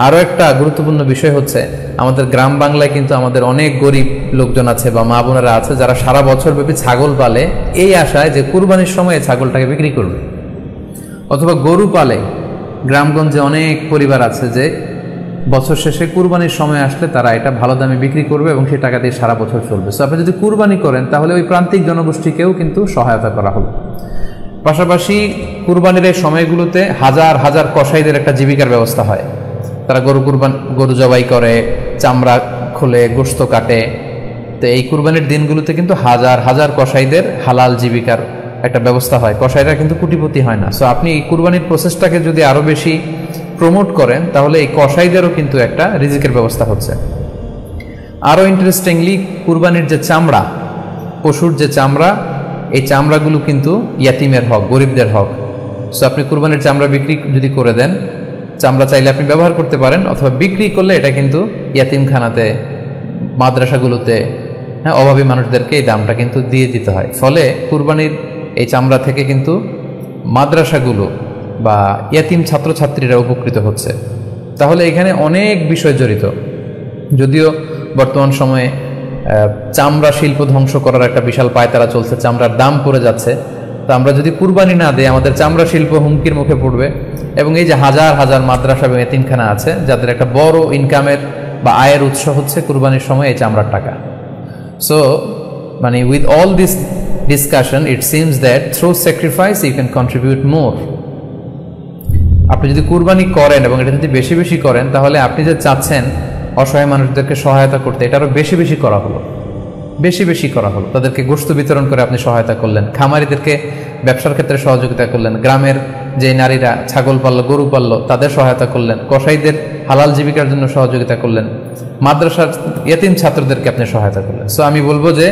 আরও একটা গুরুত্বপূর্ণ বিষয় হচ্ছে, আমাদের গ্রাম বাংলায় কিন্তু আমাদের অনেক গরিব লোকজন আছে বা মা বোনেরা আছে যারা সারা বছর ব্যাপী ছাগল পালে এই আশায় যে কুরবানির সময় ছাগলটাকে বিক্রি করবে, অথবা গরু পালে। গ্রামগঞ্জে অনেক পরিবার আছে যে বছর শেষে কুরবানির সময় আসলে তারা এটা ভালো দামে বিক্রি করবে এবং সেই টাকা দিয়ে সারা বছর চলবে। সো আপনি যদি কুরবানি করেন তাহলে ওই প্রান্তিক জনগোষ্ঠীকেও কিন্তু সহায়তা করা হলো। পাশাপাশি কুরবানির এই সময়গুলোতে হাজার হাজার কসাইদের একটা জীবিকার ব্যবস্থা হয়। তারা গরু জবাই করে, চামড়া খুলে, গোশত কাটে। তো এই কুরবানির দিনগুলোতে কিন্তু হাজার হাজার কসাইদের হালাল জীবিকার একটা ব্যবস্থা হয়। কসাইরা কিন্তু কোটিপতি হয় না। সো আপনি এই কুরবানির প্রসেসটাকে যদি আরও বেশি প্রমোট করেন তাহলে এই কসাইদেরও কিন্তু একটা রিজিকের ব্যবস্থা হচ্ছে। আরও ইন্টারেস্টিংলি, কুরবানির যে চামড়া, পশুর যে চামড়া, এই চামড়াগুলো কিন্তু ইয়াতিমের হক, গরিবদের হক। সো আপনি কুরবানির চামড়া বিক্রি যদি করে দেন, চামড়া চাইলে আপনি ব্যবহার করতে পারেন, অথবা বিক্রি করলে এটা কিন্তু ইয়াতিমখানাতে, মাদ্রাসাগুলোতে, অভাবী মানুষদেরকে এই দামটা কিন্তু দিয়ে দিতে হয়। ফলে কুরবানির এই চামড়া থেকে কিন্তু মাদ্রাসাগুলো বা ইয়াতিম ছাত্রছাত্রীরা উপকৃত হচ্ছে। তাহলে এখানে অনেক বিষয় জড়িত। যদিও বর্তমান সময়ে চামড়া শিল্প ধ্বংস করার একটা বিশাল পায়তারা চলছে, চামড়ার দাম পড়ে যাচ্ছে। তো আমরা যদি কুরবানি না দিই আমাদের চামড়া শিল্প হুমকির মুখে পড়বে। এবং এই যে হাজার হাজার মাদ্রাসা এবং এতিমখানা আছে যাদের একটা বড় ইনকামের বা আয়ের উৎস হচ্ছে কুরবানির সময় এই চামড়ার টাকা। সো মানে with all this discussion it seems that through sacrifice you can contribute more. আপনি যদি কুরবানি করেন এবং এটা যদি বেশি বেশি করেন তাহলে আপনি যে চাচ্ছেন অসহায় মানুষদেরকে সহায়তা করতে, এটা আরও বেশি বেশি করা হলো, বেশি বেশি করা হলো। তাদেরকে গোশত বিতরণ করে আপনি সহায়তা করলেন, খামারিদেরকে ব্যবসার ক্ষেত্রে সহযোগিতা করলেন, গ্রামের যে নারীরা ছাগল পালল, গরু পালল তাদের সহায়তা করলেন, কসাইদের হালাল জীবিকার জন্য সহযোগিতা করলেন, মাদ্রাসার ইয়াতিম ছাত্রদেরকে আপনি সহায়তা করলেন। সো আমি বলবো যে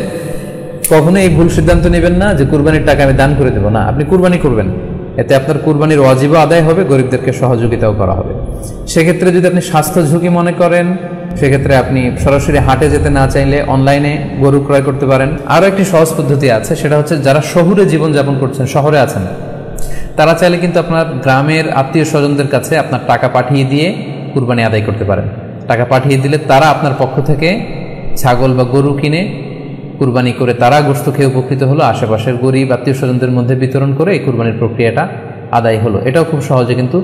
কখনো এই ভুল সিদ্ধান্ত নেবেন না যে কুরবানির টাকা আমি দান করে দেবো না। আপনি কুরবানি করবেন, এতে আপনার কুরবানির ওয়াজিবও আদায় হবে, গরিবদেরকে সহযোগিতাও করা হবে। সেক্ষেত্রে যদি আপনি স্বাস্থ্য ঝুঁকি মনে করেন সেক্ষেত্রে আপনি সরাসরি হাটে যেতে না চাইলে অনলাইনে গরু ক্রয় করতে পারেন। আরও একটি সহজ পদ্ধতি আছে, সেটা হচ্ছে যারা শহুরে জীবনযাপন করছেন, শহরে আছেন, তারা চাইলে কিন্তু আপনার গ্রামের আত্মীয় স্বজনদের কাছে আপনার টাকা পাঠিয়ে দিয়ে কুরবানি আদায় করতে পারেন। টাকা পাঠিয়ে দিলে তারা আপনার পক্ষ থেকে ছাগল বা গরু কিনে কুরবানি করে তারা গোশত খেয়ে উপকৃত হলো, আশেপাশের গরিব আত্মীয় স্বজনদের মধ্যে বিতরণ করে এই কুরবানির প্রক্রিয়াটা আদায় হলো। এটাও খুব সহজে কিন্তু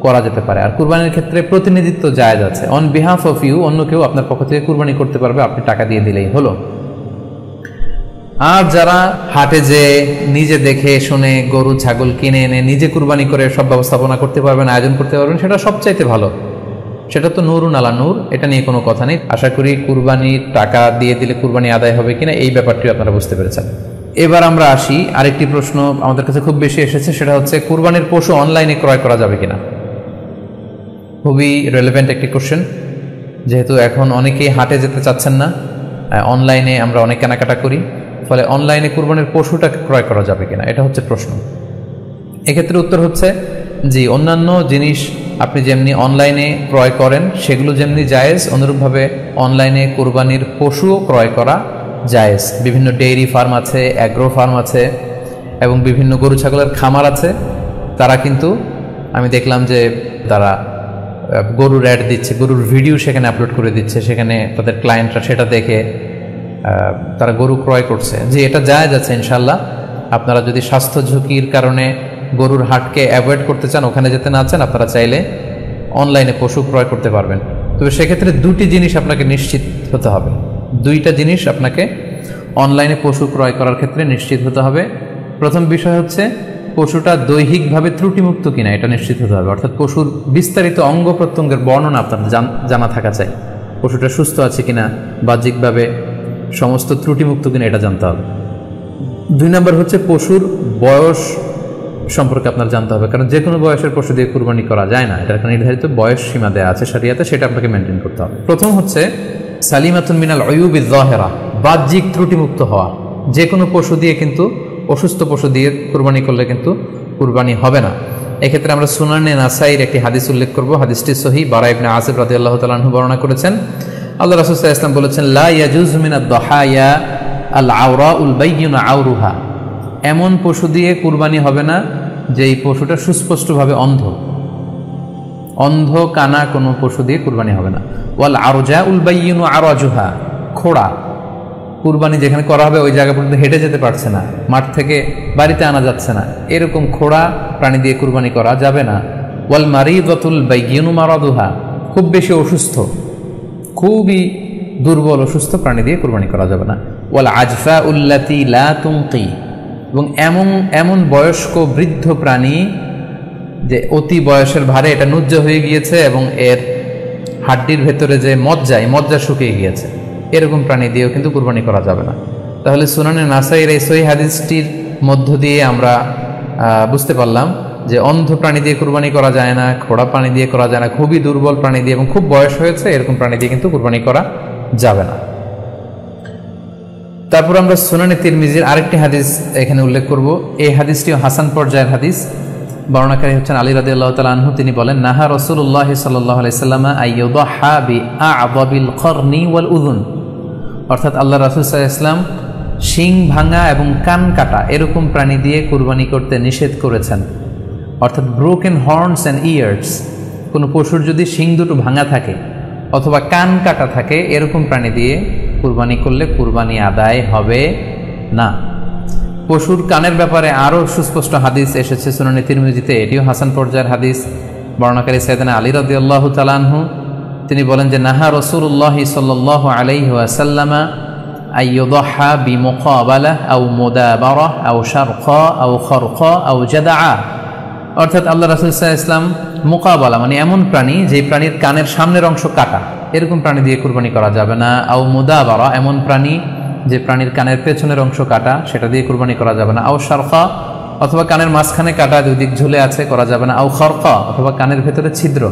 করা যেতে পারে। আর কুরবানির ক্ষেত্রে প্রতিনিধিত্ব জায়েজ আছে, অন বিহাফ অফ ইউ অন্য কেউ আপনার পক্ষ থেকে কুরবানি করতে পারবে, আপনি টাকা দিয়ে দিলেই হলো। আর যারা হাটে যে নিজে দেখে শুনে গরু ছাগল কিনে এনে নিজে কুরবানি করে সব ব্যবস্থাপনা করতে পারবেন, আয়োজন করতে পারবেন, সেটা সবচাইতে ভালো। সেটা তো নূরুন আলা নূর, এটা নিয়ে কোনো কথা নেই। আশা করি কুরবানির টাকা দিয়ে দিলে কুরবানি আদায় হবে কিনা এই ব্যাপারটি আপনারা বুঝতে পেরেছেন। এবার আমরা আসি, আরেকটি প্রশ্ন আমাদের কাছে খুব বেশি এসেছে, সেটা হচ্ছে কুরবানির পশু অনলাইনে ক্রয় করা যাবে কিনা। খুবই রেলেভেন্ট একটি কোশ্চেন, যেহেতু এখন অনেকেই হাটে যেতে চাচ্ছেন না, অনলাইনে আমরা অনেক কেনাকাটা করি, ফলে অনলাইনে কুরবানির পশুটাকে ক্রয় করা যাবে কিনা এটা হচ্ছে প্রশ্ন। এক্ষেত্রে উত্তর হচ্ছে জি, অন্যান্য জিনিস আপনি যেমনি অনলাইনে ক্রয় করেন সেগুলো যেমনি জায়েজ, অনুরূপভাবে অনলাইনে কুরবানির পশুও ক্রয় করা জায়েজ। বিভিন্ন ডেইরি ফার্ম আছে, অ্যাগ্রো ফার্ম আছে এবং বিভিন্ন গরু ছাগলের খামার আছে। তারা কিন্তু আমি দেখলাম যে তারা গরুর অ্যাড দিচ্ছে, গরুর ভিডিও সেখানে আপলোড করে দিচ্ছে, সেখানে তাদের ক্লায়েন্টরা সেটা দেখে তারা গরু ক্রয় করছে। যে এটা জায়েজ আছে ইনশাল্লাহ। আপনারা যদি স্বাস্থ্য ঝুঁকির কারণে গরুর হাটকে অ্যাভয়েড করতে চান, ওখানে যেতে না চান, আপনারা চাইলে অনলাইনে পশু ক্রয় করতে পারবেন। তবে সেক্ষেত্রে দুটি জিনিস আপনাকে নিশ্চিত হতে হবে, দুইটা জিনিস আপনাকে অনলাইনে পশু ক্রয় করার ক্ষেত্রে নিশ্চিত হতে হবে। প্রথম বিষয় হচ্ছে পশুটা দৈহিকভাবে ত্রুটিমুক্ত কিনা এটা নিশ্চিত হতে হবে, অর্থাৎ পশুর বিস্তারিত অঙ্গ প্রত্যঙ্গের বর্ণনা আপনার জানা থাকা চাই। পশুটা সুস্থ আছে কিনা, বাহ্যিকভাবে সমস্ত ত্রুটিমুক্ত কিনা এটা জানতে হবে। 2 নম্বর হচ্ছে পশুর বয়স সম্পর্কে আপনার জানতে হবে, কারণ যে কোনো বয়সের পশু দিয়ে কুরবানি করা যায় না, এটার একটা নির্ধারিত বয়স সীমা দেওয়া আছে শরিয়াতে, সেটা আপনাকে মেনটেন করতে হবে। প্রথম হচ্ছে সালিমাতুন মিনাল উয়ুবিজ যাহিরা, বাহ্যিক ত্রুটিমুক্ত হওয়া। যে কোনো পশু দিয়ে কিন্তু, অসুস্থ পশু দিয়ে কুরবানি করলে কিন্তু কুরবানি হবে না। এক্ষেত্রে আমরা সুনানে নাসাইর একটি হাদিস উল্লেখ করব। হাদিসটি সহিহ, বারা ইবনে আসিব রাদিয়াল্লাহু তাআলা আনহু বর্ণনা করেছেন। আল্লাহ রাসূল সাল্লাল্লাহু আলাইহি ওয়াসাল্লাম বলেছেন, লা ইয়াজুজু মিনাদ দাহায়া আল আওরাউল বাইয়িনু আওরুহা, এমন পশু দিয়ে কুরবানি হবে না যেই পশুটা সুস্পষ্টভাবে অন্ধ। অন্ধ কানা কোনো পশু দিয়ে কুরবানি হবে না। ওয়াল আরজাউল বাইয়িনু আরাজুহা, খোড়া, কুরবানি যেখানে করা হবে ওই জায়গা পর্যন্ত হেঁটে যেতে পারছে না, মাঠ থেকে বাড়িতে আনা যাচ্ছে না, এরকম খোড়া প্রাণী দিয়ে কুরবানি করা যাবে না। ওয়াল মারিদাতুল বাইয়িনু মারাদুহা, খুব বেশি অসুস্থ, খুবই দুর্বল অসুস্থ প্রাণী দিয়ে কুরবানি করা যাবে না। ওয়াল আজফাউল্লাতি লা তুনকি, এবং এমন বয়স্ক বৃদ্ধ প্রাণী যে অতি বয়সের ভারে এটা নুজ্জ হয়ে গিয়েছে এবং এর হাড্ডির ভেতরে যে মজ্জা শুকিয়ে গিয়েছে, এরকম প্রাণী দিয়েও কিন্তু কুরবানি করা যাবে না। তাহলে সুনানে নাসাইর এই সহিহ হাদিসটির মধ্য দিয়ে আমরা বুঝতে পারলাম যে অন্ধ প্রাণী দিয়ে কুরবানি করা যায় না, খোড়া প্রাণী দিয়ে করা যায় না, খুবই দুর্বল প্রাণী দিয়ে এবং খুব বয়স হয়েছে এরকম প্রাণী দিয়ে কিন্তু কুরবানি করা যাবে না। তারপর আমরা সুনানে তিরমিজির আরেকটি হাদিস এখানে উল্লেখ করব। এই হাদিসটিও হাসান পর্যায়ের হাদিস। বর্ণনাকারী হচ্ছেন আলী রাদিয়াল্লাহু তাআলা আনহু। তিনি বলেন, নাহা রাসূলুল্লাহ সাল্লাল্লাহু আলাইহি ওয়াসাল্লাম আইয়ুদহা বিআ'যাবিল করনি ওয়াল উযুন, অর্থাৎ আল্লাহ রাসূল সাল্লাল্লাহু আলাইহি ওয়াসাল্লাম শিং ভাঙা এবং কান কাটা এরকম প্রাণী দিয়ে কুরবানি করতে নিষেধ করেছেন। অর্থাৎ ব্রোকেন হর্নস অ্যান্ড ইয়ার্স, কোনো পশুর যদি শিং দুটো ভাঙা থাকে অথবা কান কাটা থাকে এরকম প্রাণী দিয়ে কুরবানি করলে কুরবানি আদায় হবে না। পশুর কানের ব্যাপারে আরও সুস্পষ্ট হাদিস এসেছে সুনানে তিরমিজিতে, এটিও হাসান পর্যায়ের হাদিস। বর্ণনাকারী সাইয়েদনা আলী রাদিয়াল্লাহু তাআলা আনহু, তিনি বলেন যে নাহা রাসূলুল্লাহ সাল্লাল্লাহু আলাইহি ওয়াসাল্লাম আইয়ুদহা বিমুকাবালা আও মুদাবারা আও শারকা আও খরকা আও জাদআ, অর্থাৎ আল্লাহ রাসূল সাল্লাল্লাহু আলাইহি ওয়াসাল্লাম মুকাবালা মানে এমন প্রাণী যে প্রাণীর কানের সামনের অংশ কাটা, এরকম প্রাণী দিয়ে কুরবানি করা যাবে না। আও মুদাবারা, এমন প্রাণী যে প্রাণীর কানের পেছনের অংশ কাটা, সেটা দিয়ে কুরবানি করা যাবে না। আও শারকা, অথবা কানের মাঝখানে কাটা, দুই দিক ঝুলে আছে, করা যাবে না। আও খরকা, অথবা কানের ভেতরে ছিদ্র,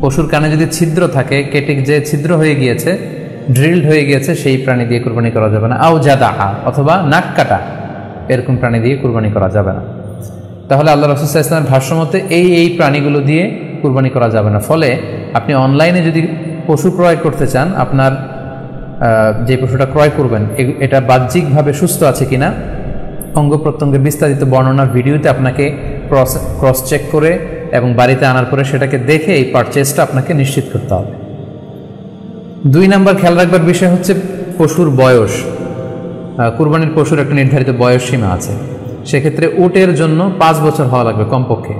পশুর কানে যদি ছিদ্র থাকে, কেটে যে ছিদ্র হয়ে গিয়েছে, ড্রিলড হয়ে গিয়েছে, সেই প্রাণী দিয়ে কুরবানি করা যাবে না। আও জাদাআ, অথবা নাক কাটা, এরকম প্রাণী দিয়ে কুরবানি করা যাবে না। তাহলে আল্লাহ রাসূল সাল্লাল্লাহু আলাইহি ওয়াসাল্লামের ভাষ্যমতে এই প্রাণীগুলো দিয়ে কুরবানি করা যাবে না। ফলে আপনি অনলাইনে যদি পশু ক্রয় করতে চান, আপনার যে পশুটা ক্রয় করবেন এটা বাহ্যিকভাবে সুস্থ আছে কিনা, অঙ্গ প্রত্যঙ্গের বিস্তারিত বর্ণনা ভিডিওতে আপনাকে ক্রস চেক করে এবং বাড়িতে আনার পরে সেটাকে দেখে এই পারচেজটা আপনাকে নিশ্চিত করতে হবে। 2 নম্বর খেয়াল রাখবার বিষয় হচ্ছে পশুর বয়স। কুরবানির পশুর একটা নির্ধারিত বয়স সীমা আছে, সেক্ষেত্রে উটের জন্য 5 বছর হওয়া লাগবে কমপক্ষে,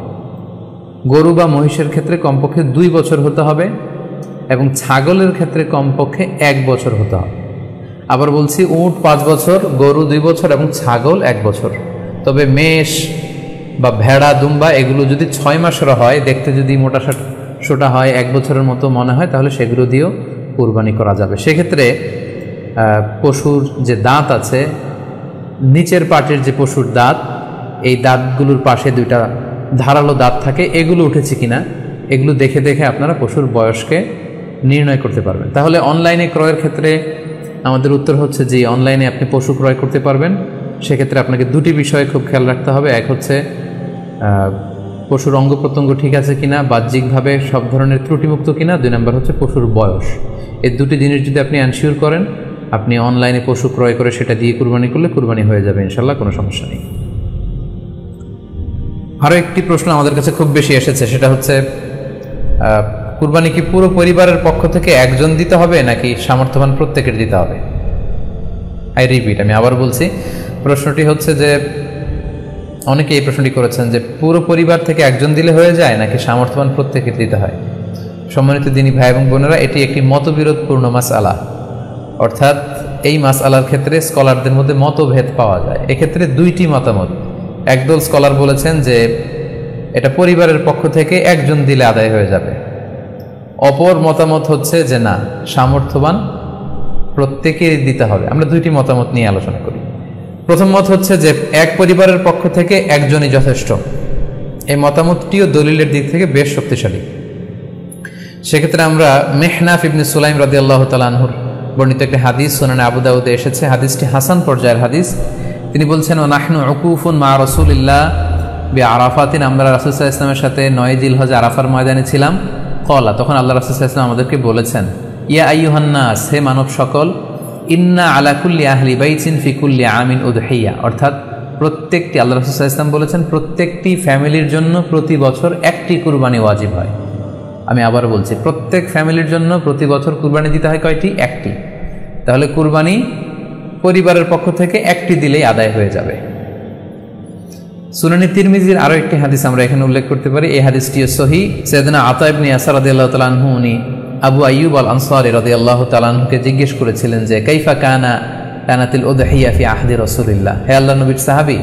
গরু বা মহিষের ক্ষেত্রে কমপক্ষে 2 বছর হতে হবে এবং ছাগলের ক্ষেত্রে কমপক্ষে 1 বছর হতে হবে। আবার বলছি, উট 5 বছর, গরু 2 বছর এবং ছাগল 1 বছর। তবে মেষ বা ভেড়া, দুম্বা এগুলো যদি 6 মাসের হয়, দেখতে যদি মোটা সোটা হয়, 1 বছরের মতো মনে হয়, তাহলে সেগুলো দিয়েও কুরবানি করা যাবে। সেক্ষেত্রে পশুর যে দাঁত আছে, নিচের পাটের যে পশুর দাঁত, এই দাঁতগুলোর পাশে 2টা ধারালো দাঁত থাকে, এগুলো উঠেছে কিনা এগুলো দেখে দেখে আপনারা পশুর বয়সকে নির্ণয় করতে পারবেন। তাহলে অনলাইনে ক্রয়ের ক্ষেত্রে আমাদের উত্তর হচ্ছে যে অনলাইনে আপনি পশু ক্রয় করতে পারবেন। সেক্ষেত্রে আপনাকে 2টি বিষয়ে খুব খেয়াল রাখতে হবে। এক হচ্ছে পশুর অঙ্গ প্রত্যঙ্গ ঠিক আছে কিনা, বাহ্যিকভাবে সব ধরনের ত্রুটিমুক্ত কিনা। 2 নম্বর হচ্ছে পশুর বয়স। এই 2টি জিনিস যদি আপনি এনশিওর করেন, আপনি অনলাইনে পশু ক্রয় করে সেটা দিয়ে কুরবানি করলে কুরবানি হয়ে যাবে ইনশাল্লাহ, কোনো সমস্যা নেই। আরও একটি প্রশ্ন আমাদের কাছে খুব বেশি এসেছে, সেটা হচ্ছে কুরবানি কি পুরো পরিবারের পক্ষ থেকে একজন দিতে হবে নাকি সামর্থ্যবান প্রত্যেকের দিতে হবে? আই রিপিট, আমি আবার বলছি, প্রশ্নটি হচ্ছে যে অনেকে এই প্রশ্নটি করেছেন যে পুরো পরিবার থেকে একজন দিলে হয়ে যায় নাকি সামর্থ্যবান প্রত্যেকের দিতে হয়। সম্মানিত দিনী ভাই এবং বোনেরা, এটি একটি মতবিরোধপূর্ণ মাসআলা, অর্থাৎ এই মাসআলার ক্ষেত্রে স্কলারদের মধ্যে মতভেদ পাওয়া যায়। এক্ষেত্রে দুইটি মতামত। একদল স্কলার বলেছেন যে এটা পরিবারের পক্ষ থেকে একজন দিলে আদায় হয়ে যাবে, অপর মতামত হচ্ছে যে না, সামর্থ্যবান প্রত্যেকেরই দিতে হবে। আমরা দুইটি মতামত নিয়ে আলোচনা করি। প্রথম মত হচ্ছে যে এক পরিবারের পক্ষ থেকে একজনই যথেষ্ট। এই মতামতটিও দলিলের দিক থেকে বেশ শক্তিশালী। সেক্ষেত্রে আমরা মেহনাফ ইবনে সুলাইম রাদিয়াল্লাহু তাআলা আনহুর বর্ণিত একটি হাদিস সুনানে আবু দাউদে এসেছে, হাদিসটি হাসান পর্যায়ের হাদিস। তিনি বলছেন, ওয়া নাহনু উকুফুন মা রাসূলিল্লাহ বিআরাফাতিন, আমরা রাসূল সাল্লাল্লাহু আলাইহি ওয়াসাল্লামের সাথে 9 জিলহজ আরাফার ময়দানে ছিলাম। ক্বালা, তখন আল্লাহ রাসূল সাল্লাল্লাহু আলাইহি ওয়াসাল্লাম আমাদেরকে বলেছেন, ইয়া আইয়ুহান নাস, হে মানব সকল, ইন্না আলা কুল্লি আহলি বাইতিন ফি কুল্লি আমিন উদহিয়া, অর্থাৎ প্রত্যেকটি, আল্লাহ রাসূল সাল্লাল্লাহু আলাইহি ওয়াসাল্লাম বলেছেন, প্রত্যেকটি ফ্যামিলির জন্য প্রতি বছর একটি কুরবানি ওয়াজিব হয়। আমি আবার বলছি, প্রত্যেক ফ্যামিলির জন্য প্রতি বছর কুরবানি দিতে হয় কয়টি? একটি। তাহলে কুরবানি পরিবারের পক্ষ থেকে একটি দিলেই আদায় হয়ে যাবে। সুনানি তিরমিজির আরও একটি হাদিস আমরা এখানে উল্লেখ করতে পারি। এই হাদিসটিও সহিহ। সাইয়েদনা আতা ইবনে ইয়াসার রাদিয়াল্লাহু তাআলা আনহু, উনি আবু আইয়ুব আল আনসারী রাদিয়াল্লাহু তাআলা আনহুকে জিজ্ঞেস করেছিলেন যে কাইফা কানাতিল উদহিয়া ফি আহদি রাসূলিল্লাহ, হে আল্লাহর নবীর সাহাবী,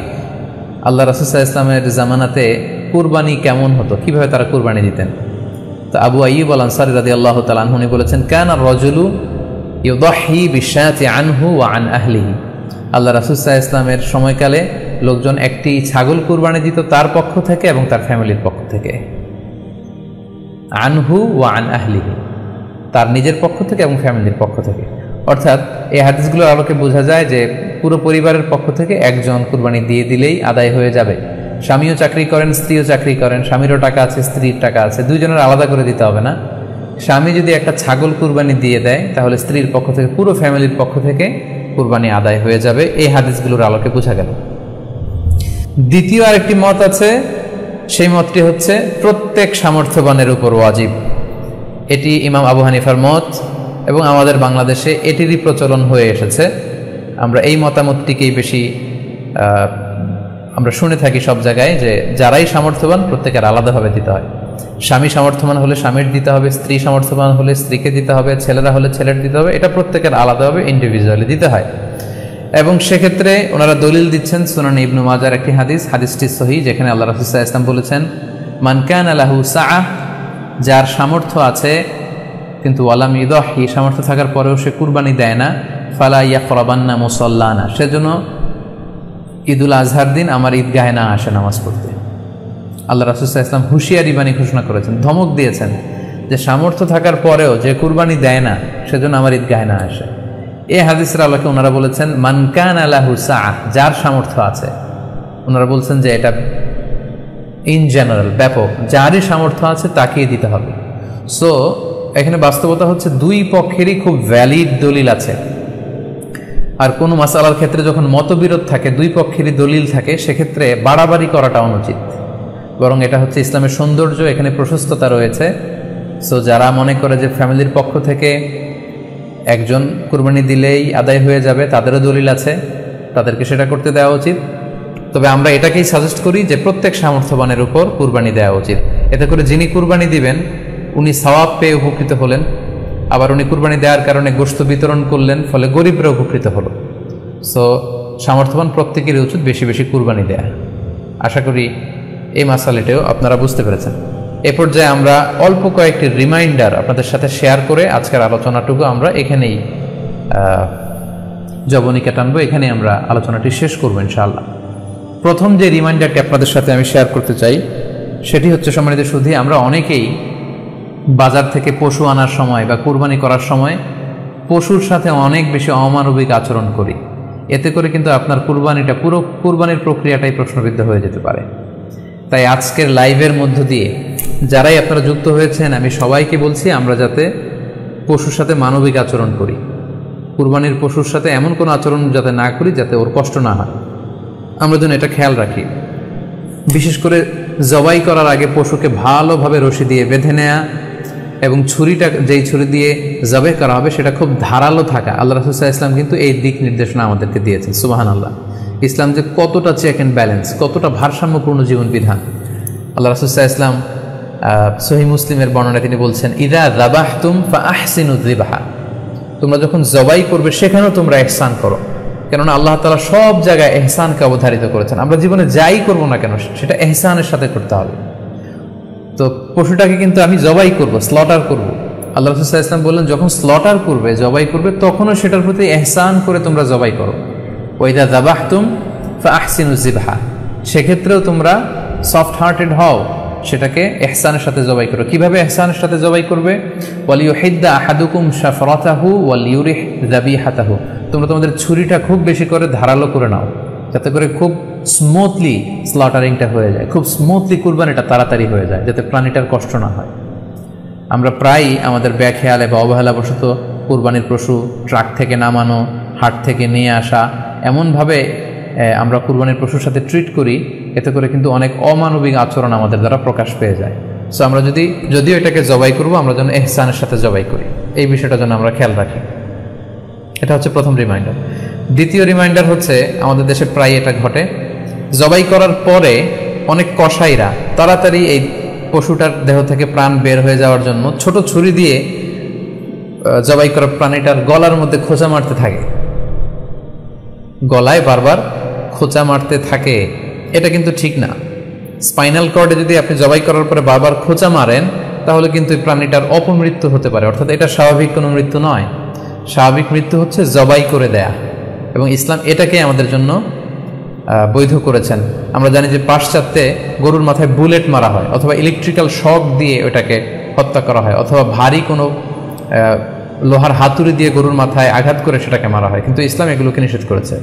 আল্লাহ রাসূল সাল্লাল্লাহু আলাইহি ওয়াসাল্লামের জামানাতে কুরবানি কেমন হতো, কিভাবে তারা কুরবানি দিতেন? তো আবু আইয়ুব আল আনসারী রাদিয়াল্লাহু তাআলা আনহু বলেছেন, কানা রাজুলু ইউদাহি বিশাতি আনহু ওয়া আন আহলিহি, আল্লাহ রাসূল সাল্লাল্লাহু আলাইহি ওয়াসাল্লামের সময়কালে লোকজন একটি ছাগল কুরবানি দিত তার পক্ষ থেকে এবং তার ফ্যামিলির পক্ষ থেকে। আনহু ওয়া আন আহলিহি, তার নিজের পক্ষ থেকে এবং ফ্যামিলির পক্ষ থেকে। অর্থাৎ এই হাদিসগুলোর আলোকে বোঝা যায় যে পুরো পরিবারের পক্ষ থেকে একজন কুরবানি দিয়ে দিলেই আদায় হয়ে যাবে। স্বামীও চাকরি করেন, স্ত্রীও চাকরি করেন, স্বামীরও টাকা আছে, স্ত্রীর টাকা আছে, দুইজনের আলাদা করে দিতে হবে না। স্বামী যদি একটা ছাগল কুরবানি দিয়ে দেয় তাহলে স্ত্রীর পক্ষ থেকে, পুরো ফ্যামিলির পক্ষ থেকে কুরবানি আদায় হয়ে যাবে। এই হাদিসগুলোর আলোকে বোঝা গেল। দ্বিতীয় আরেকটি মত আছে, সেই মতটি হচ্ছে প্রত্যেক সামর্থ্যবানের উপর ওয়াজিব। এটি ইমাম আবু হানিফার মত এবং আমাদের বাংলাদেশে এটিরই প্রচলন হয়ে এসেছে। আমরা এই মতামতটিকেই বেশি আমরা শুনে থাকি সব জায়গায়, যে যারাই সামর্থ্যবান প্রত্যেকের আলাদাভাবে দিতে হয়। স্বামী সামর্থ্যবান হলে স্বামীর দিতে হবে, স্ত্রী সামর্থ্যবান হলে স্ত্রীকে দিতে হবে, ছেলেরা হলে ছেলের দিতে হবে। এটা প্রত্যেকের আলাদাভাবে ইন্ডিভিজুয়ালি দিতে হয়। এবং সেক্ষেত্রে ওনারা দলিল দিচ্ছেন সুনান ইবনু মাজার একটি হাদিস, হাদিসটি সহিহ, যেখানে আল্লাহ রাসূল সাল্লাল্লাহু আলাইহি ওয়াসাল্লাম বলেছেন, মান কানা লাহু সাআহ, যার সামর্থ্য আছে কিন্তু ওয়ালাম ইউদাহি, সামর্থ্য থাকার পরেও সে কুরবানি দেয় না, ফালা ইয়াকরাবান্না মুসাল্লানা, সেজন্য ঈদুল আজহার দিন আমার ঈদগাহে না আসে নামাজ পড়তে। আল্লাহ রাসূল সাল্লাল্লাহু আলাইহি ওয়াসাল্লাম হুঁশিয়ারি বাণী ঘোষণা করেছেন, ধমক দিয়েছেন যে সামর্থ্য থাকার পরেও যে কুরবানি দেয় না সেজন্য আমার ঈদগাহে না আসে। এই হাদিসের আলোকে ওনারা বলেছেন মান কানা লাহু সাআহ, যার সামর্থ্য আছে। ওনারা বলছেন যে এটা ইন জেনারেল, ব্যাপক, যারই সামর্থ্য আছে তাকেই দিতে হবে। সো এখানে বাস্তবতা হচ্ছে দুই পক্ষেরই খুব ভ্যালিড দলিল আছে। আর কোনো মাসালার ক্ষেত্রে যখন মতবিরোধ থাকে, দুই পক্ষেরই দলিল থাকে, সেক্ষেত্রে বাড়াবাড়ি করাটা অনুচিত। বরং এটা হচ্ছে ইসলামের সৌন্দর্য, এখানে প্রশস্ততা রয়েছে। সো যারা মনে করে যে ফ্যামিলির পক্ষ থেকে একজন কুরবানি দিলেই আদায় হয়ে যাবে, তাদেরও দলিল আছে, তাদেরকে সেটা করতে দেওয়া উচিত। তবে আমরা এটাকেই সাজেস্ট করি যে প্রত্যেক সামর্থ্যবানের উপর কুরবানি দেওয়া উচিত। এতে করে যিনি কুরবানি দিবেন উনি সওয়াব পেয়ে উপকৃত হলেন, আবার উনি কুরবানি দেওয়ার কারণে গোশত বিতরণ করলেন, ফলে গরিবরা উপকৃত হলো। সো সামর্থ্যবান প্রত্যেকেরই উচিত বেশি বেশি কুরবানি দেয়া। আশা করি এই মাসালাটাও আপনারা বুঝতে পেরেছেন। এ পর্যায়ে আমরা অল্প কয়েকটি রিমাইন্ডার আপনাদের সাথে শেয়ার করে আজকের আলোচনাটুকু আমরা এখানেই জবনিকা টানবো, এখানেই আমরা আলোচনাটি শেষ করবো ইনশাআল্লাহ। প্রথম যে রিমাইন্ডারটি আপনাদের সাথে আমি শেয়ার করতে চাই সেটি হচ্ছে, সম্মানিত সুধী, আমরা অনেকেই বাজার থেকে পশু আনার সময় বা কুরবানি করার সময় পশুর সাথে অনেক বেশি অমানবিক আচরণ করি। এতে করে কিন্তু আপনার কুরবানিটা, পুরো কুরবানির প্রক্রিয়াটাই প্রশ্নবিদ্ধ হয়ে যেতে পারে। তাই আজকের লাইভের মধ্য দিয়ে যারাই আপনারা যুক্ত হয়েছেন, আমি সবাইকে বলছি আমরা যাতে পশুর সাথে মানবিক আচরণ করি। কুরবানির পশুর সাথে এমন কোনো আচরণ যাতে না করি যাতে ওর কষ্ট না হয়, আমরা যেন এটা খেয়াল রাখি। বিশেষ করে জবাই করার আগে পশুকে ভালোভাবে রশি দিয়ে বেঁধে নেয়া এবং ছুরিটা যেই ছুরি দিয়ে জবাই করা হবে সেটা খুব ধারালো থাকা। আল্লাহ রাসূল সাল্লাল্লাহু আলাইহি ওয়াসাল্লাম কিন্তু এই দিক নির্দেশনা আমাদেরকে দিয়েছেন। সুবহানাল্লাহ, ইসলাম যে কতটা চেক অ্যান্ড ব্যালেন্স, কতটা ভারসাম্যপূর্ণ জীবন বিধান। আল্লাহ রাসূল সাল্লাল্লাহু আলাইহি ওয়াসাল্লাম সহিহ মুসলিমের বর্ণনায় তিনি বলছেন, ইযা যাবাহতুম ফাআহসিনু যিবহা, তোমরা যখন জবাই করবে সেখানেও তোমরা ইহসান করো। কেননা আল্লাহ তাআলা সব জায়গায় ইহসানকে অবধারিত করেছেন। আমরা জীবনে যাই করব না কেন সেটা ইহসানের সাথে করতে হবে। তো পশুটাকে কিন্তু আমি জবাই করব, স্লটার করব। আল্লাহ রাসূল সাল্লাল্লাহু আলাইহি ওয়াসাল্লাম বললেন, যখন স্লটার করবে, জবাই করবে, তখনও সেটার প্রতি ইহসান করে তোমরা জবাই করো। ওয়া ইযা যাবাহতুম ফাআহসিনু যিবহা, সেক্ষেত্রেও তোমরা সফট হার্টেড হও, সেটাকে ইহসানের সাথে জবাই করো। কিভাবে ইহসানের সাথে জবাই করবে? ওয়ালিয়ুহিদ্দা আহাদুকুম শাফরাতাহু ওয়ালিয়ুরিহ যাবিহাতাহু, তোমরা তোমাদের ছুরিটা খুব বেশি করে ধারালো করে নাও, যাতে করে খুব স্মুথলি স্লটারিংটা হয়ে যায়, খুব স্মুথলি কুরবানিটা তাড়াতাড়ি হয়ে যায়, যাতে প্রাণীটার কষ্ট না হয়। আমরা প্রায়ই আমাদের ব্যাখেয়ালে বা অবহেলাবশত কুরবানির পশু ট্রাক থেকে নামানো, হাট থেকে নিয়ে আসা, এমনভাবে আমরা কুরবানির পশুর সাথে ট্রিট করি, এতে করে কিন্তু অনেক অমানবিক আচরণ আমাদের দ্বারা প্রকাশ পেয়ে যায়। সো আমরা যদিও এটাকে জবাই করব, আমরা যেন ইহসানের সাথে জবাই করি, এই বিষয়টা যেন আমরা খেয়াল রাখি। এটা হচ্ছে প্রথম রিমাইন্ডার। দ্বিতীয় রিমাইন্ডার হচ্ছে, আমাদের দেশে প্রায় এটা ঘটে, জবাই করার পরে অনেক কসাইরা তাড়াতাড়ি এই পশুটার দেহ থেকে প্রাণ বের হয়ে যাওয়ার জন্য ছোট ছুরি দিয়ে জবাই করা প্রাণীটার গলার মধ্যে খোঁচা মারতে থাকে, গলায় বারবার খোঁচা মারতে থাকে। এটা কিন্তু ঠিক না। স্পাইনাল কর্ডে যদি আপনি জবাই করার পরে বারবার খোঁচা মারেন, তাহলে কিন্তু এই প্রাণীটার অপমৃত্যু হতে পারে, অর্থাৎ এটা স্বাভাবিক কোনো মৃত্যু নয়। স্বাভাবিক মৃত্যু হচ্ছে জবাই করে দেয়া, এবং ইসলাম এটাকে আমাদের জন্য বৈধ করেছেন। আমরা জানি যে পাশ্চাত্যে গরুর মাথায় বুলেট মারা হয়, অথবা ইলেকট্রিক্যাল শক দিয়ে ওটাকে হত্যা করা হয়, অথবা ভারী কোনো লোহার হাতুড়ি দিয়ে গরুর মাথায় আঘাত করে সেটাকে মারা হয়। কিন্তু ইসলাম এগুলোকে নিষেধ করেছে।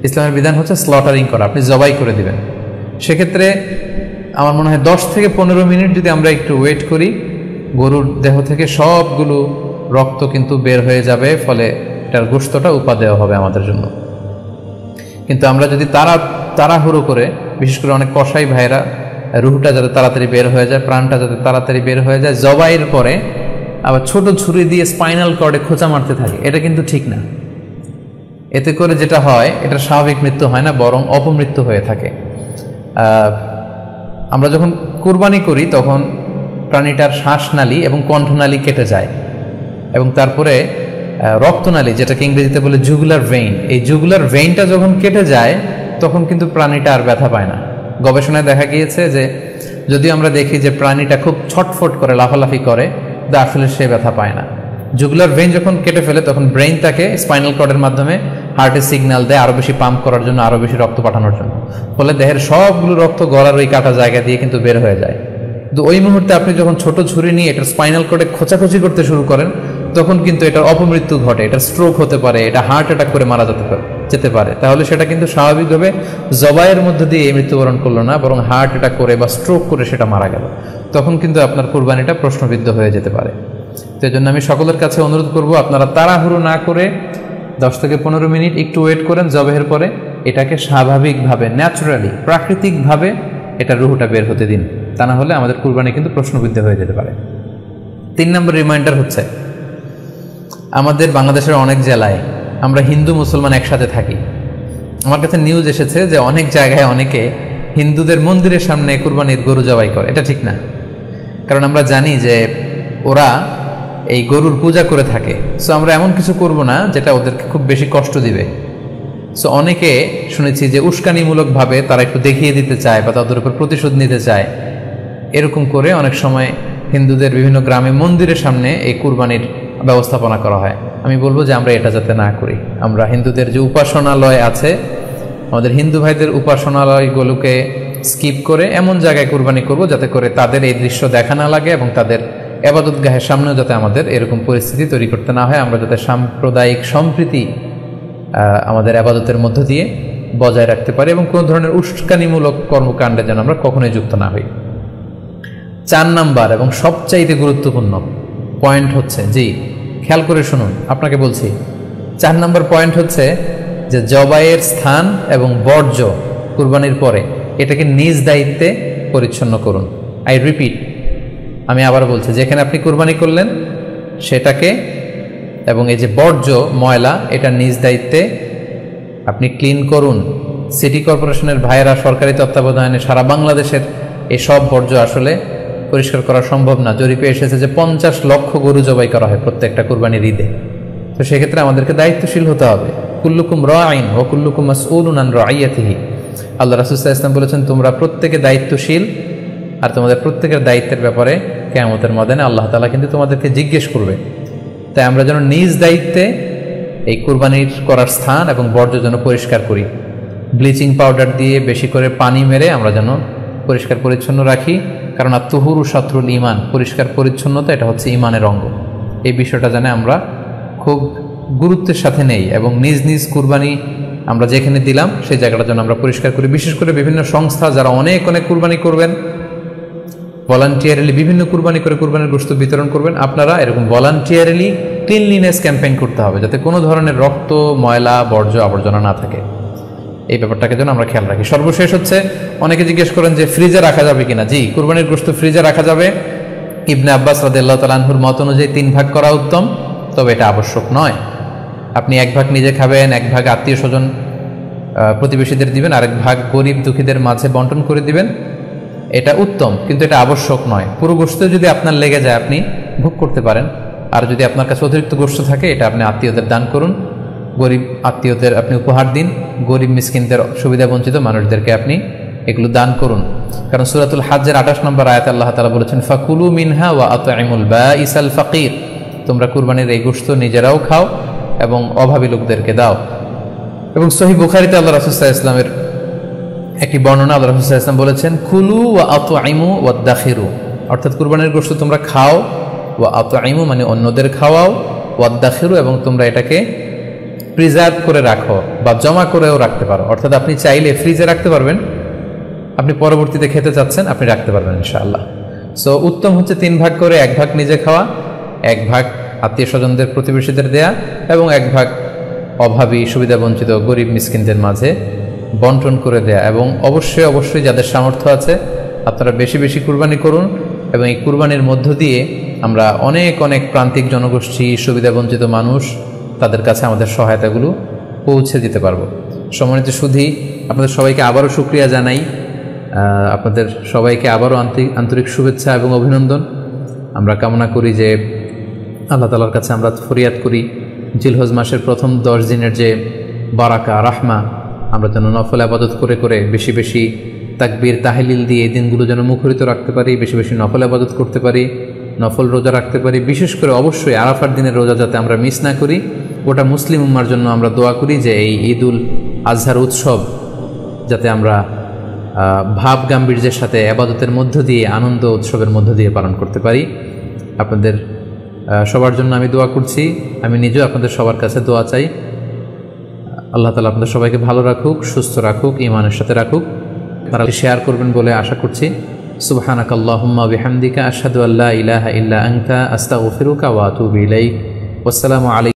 ইসলামের বিধান হচ্ছে স্লটারিং করা, আপনি জবাই করে দিবেন। সেক্ষেত্রে আমার মনে হয় 10 থেকে 15 মিনিট যদি আমরা একটু ওয়েট করি, গরুর দেহ থেকে সবগুলো রক্ত কিন্তু বের হয়ে যাবে, ফলে এটার গোশতটা উপাদেয় হবে আমাদের জন্য। কিন্তু আমরা যদি তাড়াহুড়ো করে, বিশেষ করে অনেক কসাই ভাইরা রুহটা যাতে তাড়াতাড়ি বের হয়ে যায়, প্রাণটা যাতে তাড়াতাড়ি বের হয়ে যায়, জবাইয়ের পরে আবার ছোট ছুরি দিয়ে স্পাইনাল কর্ডে খোঁচা মারতে থাকে, এটা কিন্তু ঠিক না। এতে করে যেটা হয়, এটা স্বাভাবিক মৃত্যু হয় না, বরং অপমৃত্যু হয়ে থাকে। আমরা যখন কুরবানি করি তখন প্রাণীটার শ্বাসনালী এবং কণ্ঠনালী কেটে যায়, এবং তারপরে রক্তনালী, যেটাকে ইংরেজিতে বলে জুগুলার ভেইন, এই জুগুলার ভেইনটা যখন কেটে যায় তখন কিন্তু প্রাণীটা আর ব্যথা পায় না। গবেষণায় দেখা গিয়েছে যে যদি আমরা দেখি যে প্রাণীটা খুব ছটফট করে, লাফালাফি করে, কিন্তু আসলে সে ব্যথা পায় না। জুগুলার ভেইন যখন কেটে ফেলে তখন ব্রেইন তাকে স্পাইনাল কর্ডের মাধ্যমে হার্টে সিগন্যাল দেয় আরও বেশি পাম্প করার জন্য, আরও বেশি রক্ত পাঠানোর জন্য। ফলে দেহের সবগুলো রক্ত গলার ওই কাটা জায়গা দিয়ে কিন্তু বের হয়ে যায়। কিন্তু ওই মুহূর্তে আপনি যখন ছোট ছুরি নিয়ে এটার স্পাইনাল কর্ডে খোঁচাখুচি করতে শুরু করেন, তখন কিন্তু এটার অপমৃত্যু ঘটে, এটা স্ট্রোক হতে পারে, এটা হার্ট অ্যাটাক করে মারা যেতে পারে। তাহলে সেটা কিন্তু স্বাভাবিকভাবে জবাইয়ের মধ্য দিয়ে মৃত্যুবরণ করলো না, বরং হার্ট অ্যাটাক করে বা স্ট্রোক করে সেটা মারা গেল। তখন কিন্তু আপনার কুরবানিটা প্রশ্নবিদ্ধ হয়ে যেতে পারে। তো এই জন্য আমি সকলের কাছে অনুরোধ করব, আপনারা তাড়াহুড়ো না করে 10 থেকে 15 মিনিট একটু ওয়েট করেন জবাইয়ের পরে, এটাকে স্বাভাবিকভাবে, ন্যাচুরালি, প্রাকৃতিকভাবে এটা রুহটা বের হতে দিন। তা না হলে আমাদের কুরবানি কিন্তু প্রশ্নবিদ্ধ হয়ে যেতে পারে। 3 নম্বর রিমাইন্ডার হচ্ছে, আমাদের বাংলাদেশের অনেক জেলায় আমরা হিন্দু মুসলমান একসাথে থাকি। আমার কাছে নিউজ এসেছে যে অনেক জায়গায় অনেকে হিন্দুদের মন্দিরের সামনে কুরবানির গরু জবাই করে। এটা ঠিক না, কারণ আমরা জানি যে ওরা এই গরুর পূজা করে থাকে। সো আমরা এমন কিছু করব না যেটা ওদেরকে খুব বেশি কষ্ট দিবে। সো অনেকে শুনেছি যে উস্কানিমূলকভাবে তারা একটু দেখিয়ে দিতে চায় বা তাদের উপর প্রতিশোধ নিতে চায়, এরকম করে অনেক সময় হিন্দুদের বিভিন্ন গ্রামে মন্দিরের সামনে এই কুরবানির ব্যবস্থাপনা করা হয়। আমি বলবো যে আমরা এটা যাতে না করি। আমরা হিন্দুদের যে উপাসনালয় আছে, আমাদের হিন্দু ভাইদের উপাসনালয়গুলোকে স্কিপ করে এমন জায়গায় কুরবানি করব যাতে করে তাদের এই দৃশ্য দেখা না লাগে, এবং তাদের ইবাদতগাহের সামনেও যাতে আমাদের এরকম পরিস্থিতি তৈরি করতে না হয়। আমরা যাতে সাম্প্রদায়িক সম্প্রীতি আমাদের ইবাদতের মধ্য দিয়ে বজায় রাখতে পারি, এবং কোনো ধরনের উস্কানিমূলক কর্মকাণ্ডে যেন আমরা কখনোই যুক্ত না হই। 4 নাম্বার এবং সবচাইতে গুরুত্বপূর্ণ পয়েন্ট হচ্ছে, জি খেয়াল করে শুনুন, আপনাকে বলছি, 4 নম্বর পয়েন্ট হচ্ছে যে জবাইয়ের স্থান এবং বর্জ্য কুরবানির পরে এটাকে নিজ দায়িত্বে পরিচ্ছন্ন করুন। আই রিপিট, আমি আবার বলছি, যেখানে আপনি কুরবানি করলেন সেটাকে এবং এই যে বর্জ্য ময়লা এটা নিজ দায়িত্বে আপনি ক্লিন করুন। সিটি কর্পোরেশনের ভাইয়েরা সরকারি তত্ত্বাবধানে সারা বাংলাদেশের এই সব বর্জ্য আসলে পরিষ্কার করা সম্ভব না। জরিপে এসেছে যে 50 লক্ষ গরু জবাই করা হয় প্রত্যেকটা কুরবানির ঈদে। তো সেক্ষেত্রে আমাদেরকে দায়িত্বশীল হতে হবে। কুল্লুকুম রাঈন ওয়া কুল্লুকুম মাসউলুন আন রাইয়াতিহি। আল্লাহ রাসূল সাল্লাল্লাহু আলাইহি ওয়াসাল্লাম বলেছেন, তোমরা প্রত্যেকে দায়িত্বশীল আর তোমাদের প্রত্যেকের দায়িত্বের ব্যাপারে কিয়ামতের ময়দানে আল্লাহ তাআলা কিন্তু তোমাদেরকে জিজ্ঞেস করবে। তাই আমরা যেন নিজ দায়িত্বে এই কুরবানির করার স্থান এবং বর্জ্য যেন পরিষ্কার করি। ব্লিচিং পাউডার দিয়ে বেশি করে পানি মেরে আমরা যেন পরিষ্কার পরিচ্ছন্ন রাখি, কারণ আত-তুহুরু শাতরুল ঈমান, পরিষ্কার পরিচ্ছন্নতা এটা হচ্ছে ঈমানের অঙ্গ। এই বিষয়টা জানে আমরা খুব গুরুত্বের সাথে নেই এবং নিজ নিজ কুরবানি আমরা যেখানে দিলাম সেই জায়গাটা যেন আমরা পরিষ্কার করি। বিশেষ করে বিভিন্ন সংস্থা যারা অনেক অনেক কুরবানি করবেন, ভলান্টিয়ারলি বিভিন্ন কুরবানি করে কুরবানির গোশত বিতরণ করবেন, আপনারা এরকম ভলান্টিয়ারলি ক্লিনলিনেস ক্যাম্পেইন করতে হবে, যাতে কোনো ধরনের রক্ত, ময়লা, বর্জ্য, আবর্জনা না থাকে। এই ব্যাপারটাকে যেন আমরা খেয়াল রাখি। সর্বশেষ হচ্ছে, অনেকে জিজ্ঞেস করেন যে ফ্রিজে রাখা যাবে কিনা। জি, কুরবানির গোশত ফ্রিজে রাখা যাবে। ইবনে আব্বাস রাদিয়াল্লাহু তাআলা আনহুর মত অনুযায়ী 3 ভাগ করা উত্তম, তবে এটা আবশ্যক নয়। আপনি 1 ভাগ নিজে খাবেন, 1 ভাগ আত্মীয় স্বজন প্রতিবেশীদের দিবেন, আরেক ভাগ গরিব দুঃখীদের মাঝে বন্টন করে দিবেন, এটা উত্তম, কিন্তু এটা আবশ্যক নয়। পুরো গোশত যদি আপনার লেগে যায় আপনি ভোগ করতে পারেন, আর যদি আপনার কাছে অতিরিক্ত গোশত থাকে এটা আপনি আত্মীয়দের দান করুন, গরিব আত্মীয়দের আপনি উপহার দিন, গরিব মিসকিনদের, সুবিধা বঞ্চিত মানুষদেরকে আপনি এগুলো দান করুন। কারণ সূরাতুল হাজ্জের 28 নম্বর আয়াতে আল্লাহ তাআলা বলেছেন, ফাকুলু মিনহা ওয়া আত'ইমুল বাঈসাল ফাকির। তোমরা কুরবানির এই গোশত নিজেরাও খাও এবং অভাবী লোকদেরকে দাও। এবং সহিহ বুখারীতে আল্লাহ রাসূল সাল্লাল্লাহু আলাইহি ওয়াসাল্লামের একটি বর্ণনা, আল্লাহ রাসূল সাল্লাল্লাহু আলাইহি ওয়াসাল্লাম বলেছেন, কুলু ওয়া আত'ইমু ওয়াদাখিরু, অর্থাৎ কুরবানির গোশত তোমরা খাও, ওয়া আত'ইমু মানে অন্যদের খাওয়াও, ওয়াদাখিরু এবং তোমরা এটাকে প্রিজার্ভ করে রাখো বা জমা করেও রাখতে পারো। অর্থাৎ আপনি চাইলে ফ্রিজে রাখতে পারবেন, আপনি পরবর্তীতে খেতে চাচ্ছেন আপনি রাখতে পারবেন ইনশাআল্লাহ। সো উত্তম হচ্ছে 3 ভাগ করে 1 ভাগ নিজে খাওয়া, 1 ভাগ আত্মীয় স্বজনদের প্রতিবেশীদের দেয়া এবং 1 ভাগ অভাবী, সুবিধা বঞ্চিত, গরিব মিসকিনদের মাঝে বন্টন করে দেয়া। এবং অবশ্যই অবশ্যই যাদের সামর্থ্য আছে আপনারা বেশি বেশি কুরবানি করুন, এবং এই কুরবানির মধ্য দিয়ে আমরা অনেক অনেক প্রান্তিক জনগোষ্ঠী, সুবিধা বঞ্চিত মানুষ, তাদের কাছে আমাদের সহায়তাগুলো পৌঁছে দিতে পারবো। সম্মানিত সুধী, আপনাদের সবাইকে আবারও শুকরিয়া জানাই, আপনাদের সবাইকে আবারও আন্তরিক শুভেচ্ছা এবং অভিনন্দন। আমরা কামনা করি যে আল্লাহ তাআলার কাছে আমরা ফরিয়াদ করি জিলহজ মাসের প্রথম 10 দিনের যে বারাকা, রাহমা, আমরা যেন নফল ইবাদত করে করে বেশি বেশি তাকবীর, তাহলিল দিয়ে এই দিনগুলো যেন মুখরিত রাখতে পারি, বেশি বেশি নফল ইবাদত করতে পারি, নফল রোজা রাখতে পারি। বিশেষ করে অবশ্যই আরাফার দিনের রোজা যাতে আমরা মিস না করি। গোটা মুসলিম উম্মার জন্য আমরা দোয়া করি যে এই ঈদুল আজহার উৎসব যাতে আমরা ভাব গাম্ভীর্যের সাথে ইবাদতের মধ্য দিয়ে, আনন্দ উৎসবের মধ্য দিয়ে পালন করতে পারি। আপনাদের সবার জন্য আমি দোয়া করছি, আমি নিজেও আপনাদের সবার কাছে দোয়া চাই। আল্লাহ তাআলা আপনাদের সবাইকে ভালো রাখুক, সুস্থ রাখুক, ঈমানের সাথে রাখুক। আপনারা শেয়ার করবেন বলে আশা করছি। সুবহানাকাল্লাহুম্মা বিহামদিকা আশহাদু আল্লা ইলাহা ইল্লা আনতা আস্তাগফিরুকা ওয়া আতুবু ইলাইক। ওয়াসসালামু আলাইকুম।